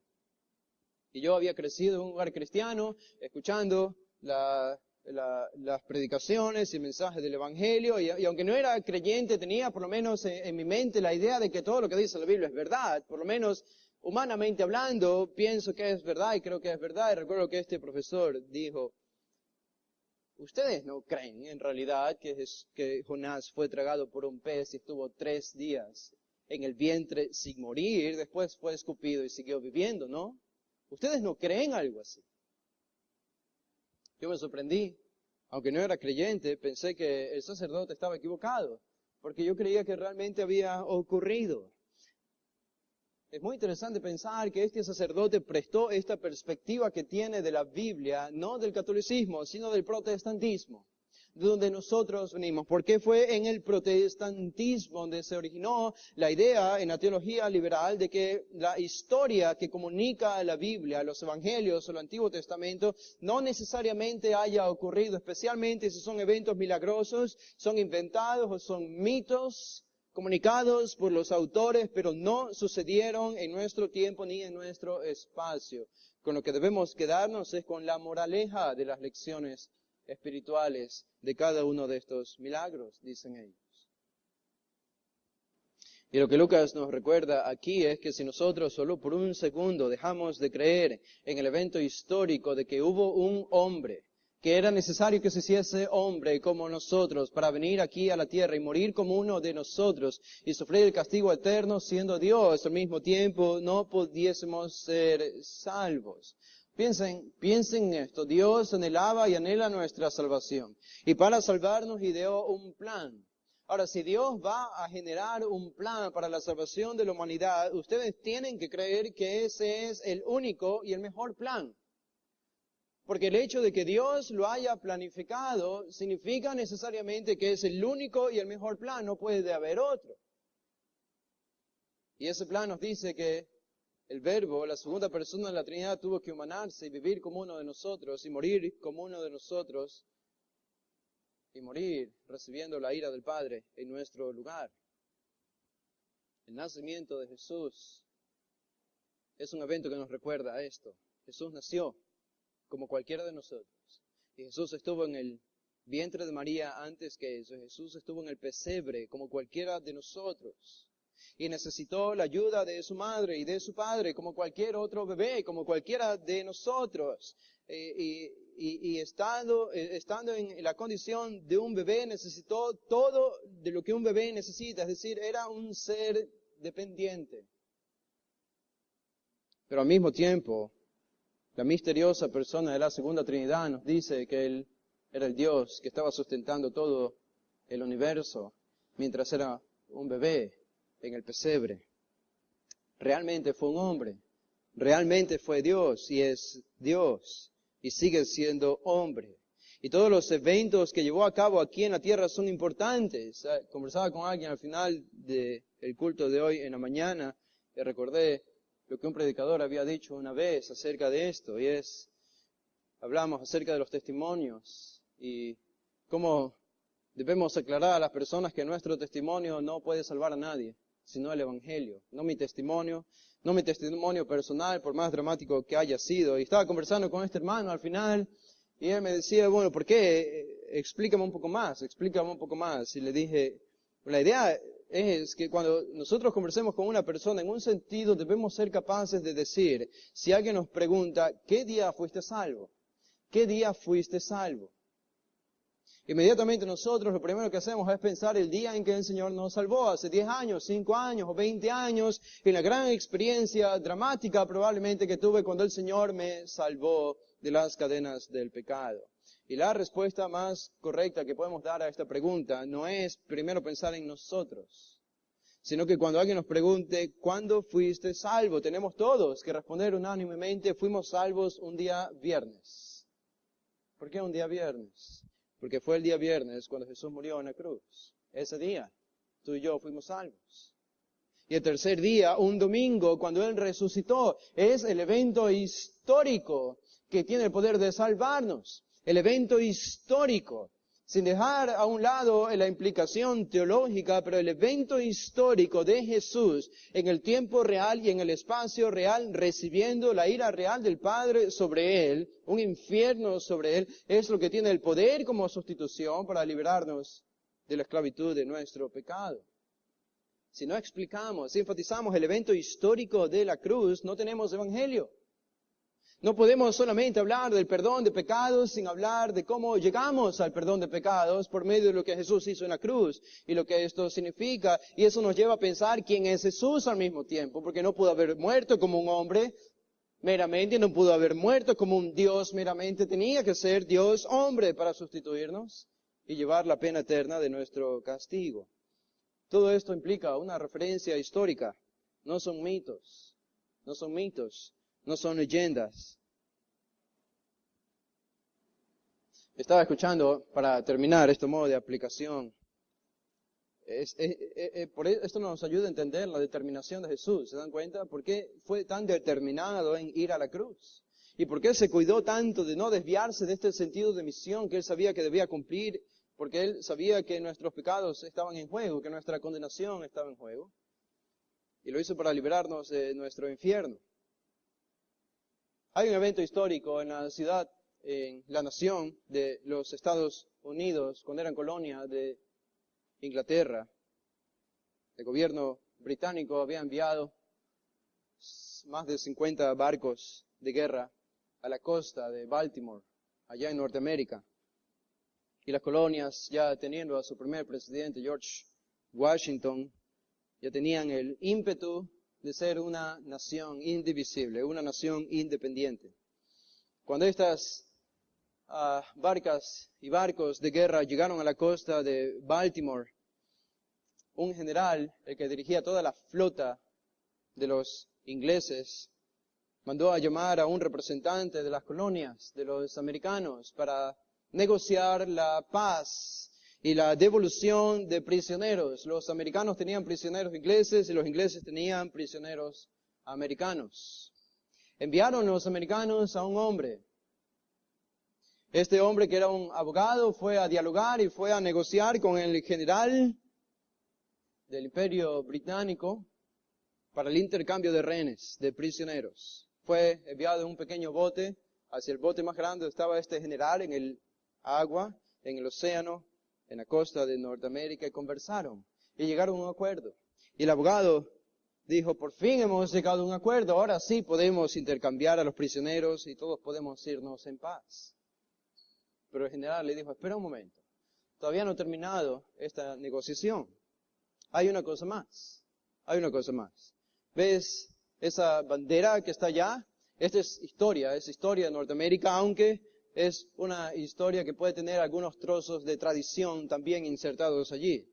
Y yo había crecido en un lugar cristiano, escuchando las predicaciones y mensajes del Evangelio, y aunque no era creyente, tenía por lo menos en mi mente la idea de que todo lo que dice la Biblia es verdad, por lo menos humanamente hablando, pienso que es verdad y creo que es verdad. Y recuerdo que este profesor dijo, ustedes no creen en realidad que Jonás fue tragado por un pez y estuvo 3 días en el vientre sin morir, después fue escupido y siguió viviendo, ¿no? Ustedes no creen algo así. Yo me sorprendí, aunque no era creyente, pensé que el sacerdote estaba equivocado, porque yo creía que realmente había ocurrido. Es muy interesante pensar que este sacerdote prestó esta perspectiva que tiene de la Biblia, no del catolicismo, sino del protestantismo, de donde nosotros venimos. Porque fue en el protestantismo donde se originó la idea en la teología liberal de que la historia que comunica la Biblia, los evangelios o el Antiguo Testamento, no necesariamente haya ocurrido, especialmente si son eventos milagrosos, son inventados o son mitos comunicados por los autores, pero no sucedieron en nuestro tiempo ni en nuestro espacio. Con lo que debemos quedarnos es con la moraleja de las lecciones espirituales de cada uno de estos milagros, dicen ellos. Y lo que Lucas nos recuerda aquí es que si nosotros solo por un segundo dejamos de creer en el evento histórico de que hubo un hombre que era necesario que se hiciese hombre como nosotros para venir aquí a la tierra y morir como uno de nosotros y sufrir el castigo eterno siendo Dios, al mismo tiempo no pudiésemos ser salvos. Piensen en esto. Dios anhelaba y anhela nuestra salvación. Y para salvarnos ideó un plan. Ahora, si Dios va a generar un plan para la salvación de la humanidad, ustedes tienen que creer que ese es el único y el mejor plan. Porque el hecho de que Dios lo haya planificado significa necesariamente que es el único y el mejor plan, no puede haber otro. Y ese plan nos dice que el Verbo, la segunda persona de la Trinidad, tuvo que humanarse y vivir como uno de nosotros y morir como uno de nosotros y morir recibiendo la ira del Padre en nuestro lugar. El nacimiento de Jesús es un evento que nos recuerda a esto. Jesús nació como cualquiera de nosotros. Y Jesús estuvo en el vientre de María antes que eso. Jesús estuvo en el pesebre como cualquiera de nosotros. Y necesitó la ayuda de su madre y de su padre como cualquier otro bebé, como cualquiera de nosotros. Estando en la condición de un bebé, necesitó todo de lo que un bebé necesita. Es decir, era un ser dependiente. Pero al mismo tiempo, la misteriosa persona de la segunda Trinidad nos dice que Él era el Dios que estaba sustentando todo el universo mientras era un bebé en el pesebre. Realmente fue un hombre, realmente fue Dios y es Dios y sigue siendo hombre. Y todos los eventos que llevó a cabo aquí en la tierra son importantes. Conversaba con alguien al final del culto de hoy en la mañana y recordé lo que un predicador había dicho una vez acerca de esto, y hablamos acerca de los testimonios y cómo debemos aclarar a las personas que nuestro testimonio no puede salvar a nadie, sino el Evangelio. No mi testimonio personal, por más dramático que haya sido. Y estaba conversando con este hermano al final, y él me decía, bueno, ¿por qué? Explícame un poco más. Y le dije, la idea es que cuando nosotros conversemos con una persona, en un sentido debemos ser capaces de decir, si alguien nos pregunta, ¿qué día fuiste salvo? ¿Qué día fuiste salvo? Inmediatamente nosotros lo primero que hacemos es pensar el día en que el Señor nos salvó, hace 10 años, 5 años o 20 años, en la gran experiencia dramática probablemente que tuve cuando el Señor me salvó de las cadenas del pecado. Y la respuesta más correcta que podemos dar a esta pregunta no es primero pensar en nosotros, sino que cuando alguien nos pregunte, ¿cuándo fuiste salvo? Tenemos todos que responder unánimemente, fuimos salvos un día viernes. ¿Por qué un día viernes? Porque fue el día viernes cuando Jesús murió en la cruz. Ese día, tú y yo fuimos salvos. Y el tercer día, un domingo, cuando Él resucitó, es el evento histórico que tiene el poder de salvarnos. El evento histórico, sin dejar a un lado la implicación teológica, pero el evento histórico de Jesús en el tiempo real y en el espacio real, recibiendo la ira real del Padre sobre Él, un infierno sobre Él, es lo que tiene el poder como sustitución para liberarnos de la esclavitud de nuestro pecado. Si no explicamos, si enfatizamos el evento histórico de la cruz, no tenemos evangelio. No podemos solamente hablar del perdón de pecados sin hablar de cómo llegamos al perdón de pecados por medio de lo que Jesús hizo en la cruz y lo que esto significa. Y eso nos lleva a pensar quién es Jesús al mismo tiempo, porque no pudo haber muerto como un hombre meramente, no pudo haber muerto como un Dios meramente, tenía que ser Dios hombre para sustituirnos y llevar la pena eterna de nuestro castigo. Todo esto implica una referencia histórica, no son mitos, no son leyendas. Estaba escuchando, para terminar este modo de aplicación, esto nos ayuda a entender la determinación de Jesús. ¿Se dan cuenta? ¿Por qué fue tan determinado en ir a la cruz? ¿Y por qué se cuidó tanto de no desviarse de este sentido de misión que Él sabía que debía cumplir? Porque Él sabía que nuestros pecados estaban en juego, que nuestra condenación estaba en juego. Y lo hizo para liberarnos de nuestro infierno. Hay un evento histórico en la ciudad, en la nación de los Estados Unidos, cuando eran colonia de Inglaterra. El gobierno británico había enviado más de 50 barcos de guerra a la costa de Baltimore, allá en Norteamérica. Y las colonias, ya teniendo a su primer presidente, George Washington, ya tenían el ímpetu de ser una nación indivisible, una nación independiente. Cuando estas barcas y barcos de guerra llegaron a la costa de Baltimore, un general, el que dirigía toda la flota de los ingleses, mandó a llamar a un representante de las colonias, de los americanos, para negociar la paz y la devolución de prisioneros. Los americanos tenían prisioneros ingleses y los ingleses tenían prisioneros americanos. Enviaron los americanos a un hombre. Este hombre, que era un abogado, fue a dialogar y fue a negociar con el general del Imperio Británico para el intercambio de rehenes, de prisioneros. Fue enviado en un pequeño bote hacia el bote más grande. Estaba este general en el agua, en el océano, en la costa de Norteamérica, y conversaron y llegaron a un acuerdo. Y el abogado dijo: por fin hemos llegado a un acuerdo, ahora sí podemos intercambiar a los prisioneros y todos podemos irnos en paz. Pero el general le dijo: espera un momento, todavía no he terminado esta negociación. Hay una cosa más. ¿Ves esa bandera que está allá? Esta es historia de Norteamérica, aunque es una historia que puede tener algunos trozos de tradición también insertados allí.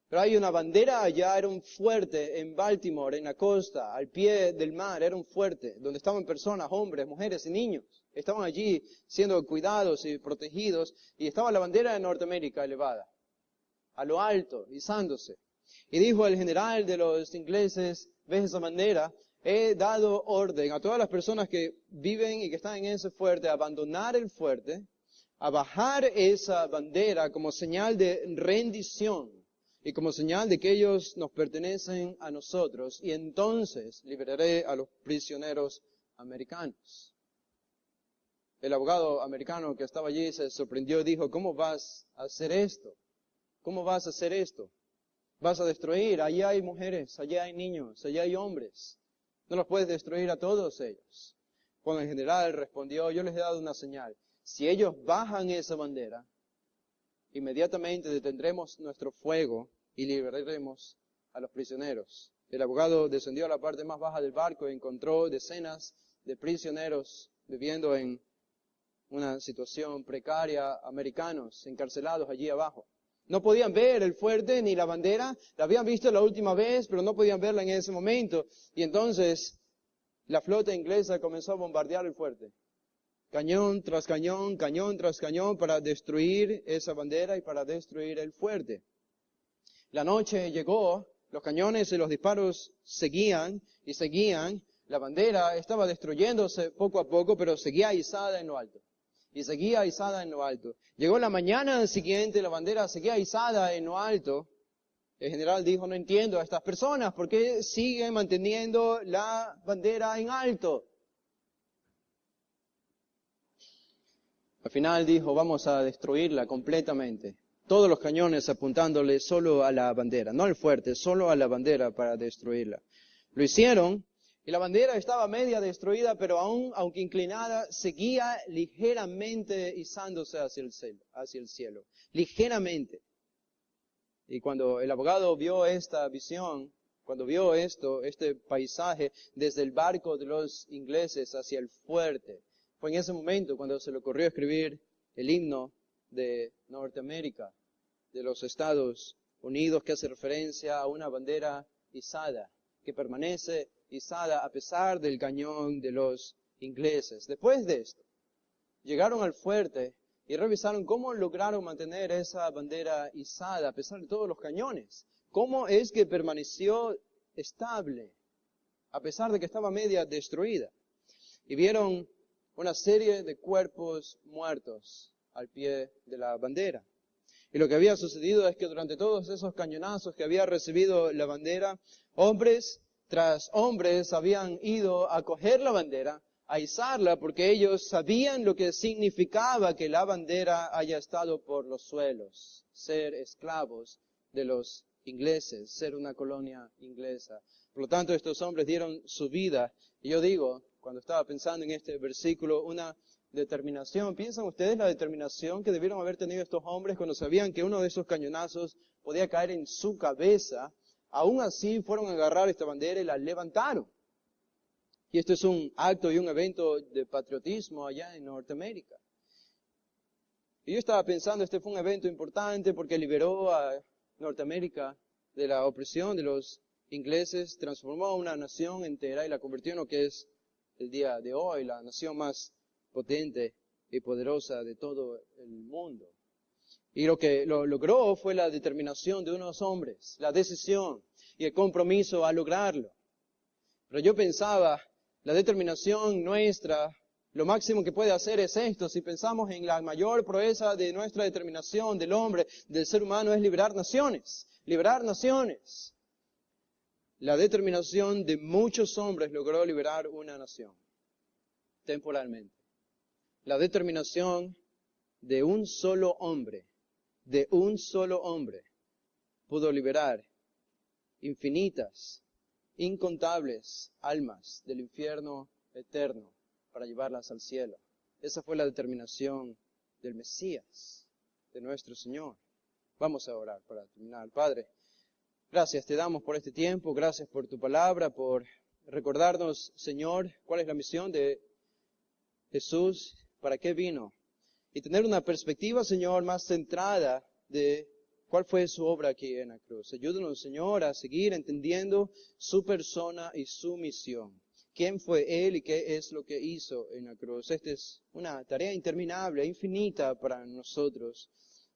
Pero hay una bandera allá, era un fuerte en Baltimore, en la costa, al pie del mar, era un fuerte, donde estaban personas, hombres, mujeres y niños. Estaban allí siendo cuidados y protegidos, y estaba la bandera de Norteamérica elevada, a lo alto, izándose. Y dijo el general de los ingleses: ¿ves esa bandera? He dado orden a todas las personas que viven y que están en ese fuerte a abandonar el fuerte, a bajar esa bandera como señal de rendición y como señal de que ellos nos pertenecen a nosotros, y entonces liberaré a los prisioneros americanos. El abogado americano que estaba allí se sorprendió y dijo: ¿cómo vas a hacer esto? ¿Cómo vas a hacer esto? Vas a destruir, allá hay mujeres, allá hay niños, allá hay hombres. No los puedes destruir a todos ellos. Cuando el general respondió: yo les he dado una señal. Si ellos bajan esa bandera, inmediatamente detendremos nuestro fuego y liberaremos a los prisioneros. El abogado descendió a la parte más baja del barco y encontró decenas de prisioneros viviendo en una situación precaria, americanos encarcelados allí abajo. No podían ver el fuerte ni la bandera, la habían visto la última vez, pero no podían verla en ese momento. Y entonces la flota inglesa comenzó a bombardear el fuerte. Cañón tras cañón, cañón tras cañón, para destruir esa bandera y para destruir el fuerte. La noche llegó, los cañones y los disparos seguían y seguían. La bandera estaba destruyéndose poco a poco, pero seguía izada en lo alto. Y seguía izada en lo alto. Llegó la mañana siguiente, la bandera seguía izada en lo alto. El general dijo: no entiendo a estas personas, ¿por qué siguen manteniendo la bandera en alto? Al final dijo: vamos a destruirla completamente. Todos los cañones apuntándole solo a la bandera, no al fuerte, solo a la bandera para destruirla. Lo hicieron. Y la bandera estaba media destruida, pero aún, aunque inclinada, seguía ligeramente izándose hacia el cielo. Ligeramente. Y cuando el abogado vio esta visión, cuando vio este paisaje desde el barco de los ingleses hacia el fuerte, fue en ese momento cuando se le ocurrió escribir el himno de Norteamérica, de los Estados Unidos, que hace referencia a una bandera izada, que permanece izada a pesar del cañón de los ingleses. Después de esto, llegaron al fuerte y revisaron cómo lograron mantener esa bandera izada a pesar de todos los cañones. ¿Cómo es que permaneció estable a pesar de que estaba media destruida? Y vieron una serie de cuerpos muertos al pie de la bandera. Y lo que había sucedido es que durante todos esos cañonazos que había recibido la bandera, hombres tras hombres habían ido a coger la bandera, a izarla, porque ellos sabían lo que significaba que la bandera haya estado por los suelos, ser esclavos de los ingleses, ser una colonia inglesa. Por lo tanto, estos hombres dieron su vida. Y yo digo, cuando estaba pensando en este versículo, una determinación. ¿Piensan ustedes la determinación que debieron haber tenido estos hombres cuando sabían que uno de esos cañonazos podía caer en su cabeza? Aún así fueron a agarrar esta bandera y la levantaron. Y esto es un acto y un evento de patriotismo allá en Norteamérica. Y yo estaba pensando, este fue un evento importante porque liberó a Norteamérica de la opresión de los ingleses, transformó a una nación entera y la convirtió en lo que es el día de hoy, la nación más potente y poderosa de todo el mundo. Y lo que lo logró fue la determinación de unos hombres, la decisión y el compromiso a lograrlo. Pero yo pensaba, la determinación nuestra, lo máximo que puede hacer es esto. Si pensamos en la mayor proeza de nuestra determinación, del hombre, del ser humano, es liberar naciones. Liberar naciones. La determinación de muchos hombres logró liberar una nación, temporalmente. La determinación de un solo hombre, pudo liberar infinitas, incontables almas del infierno eterno para llevarlas al cielo. Esa fue la determinación del Mesías, de nuestro Señor. Vamos a orar para terminar. Padre, gracias te damos por este tiempo, gracias por tu palabra, por recordarnos, Señor, cuál es la misión de Jesús, para qué vino, y tener una perspectiva, Señor, más centrada de cuál fue su obra aquí en la cruz. Ayúdanos, Señor, a seguir entendiendo su persona y su misión. ¿Quién fue Él y qué es lo que hizo en la cruz? Esta es una tarea interminable, infinita para nosotros.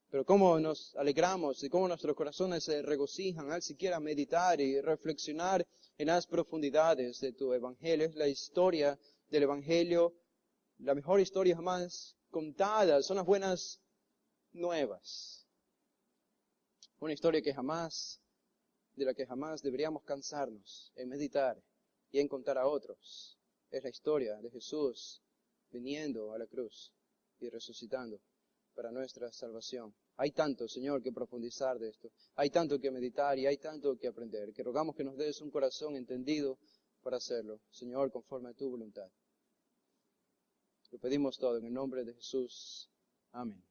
Pero cómo nos alegramos y cómo nuestros corazones se regocijan al siquiera meditar y reflexionar en las profundidades de tu Evangelio. Es la historia del Evangelio, la mejor historia jamás contada. Son las buenas nuevas. Una historia de la que jamás deberíamos cansarnos en meditar y en contar a otros. Es la historia de Jesús viniendo a la cruz y resucitando para nuestra salvación. Hay tanto, Señor, que profundizar de esto. Hay tanto que meditar y hay tanto que aprender. Que rogamos que nos des un corazón entendido para hacerlo, Señor, conforme a tu voluntad. Lo pedimos todo en el nombre de Jesús. Amén.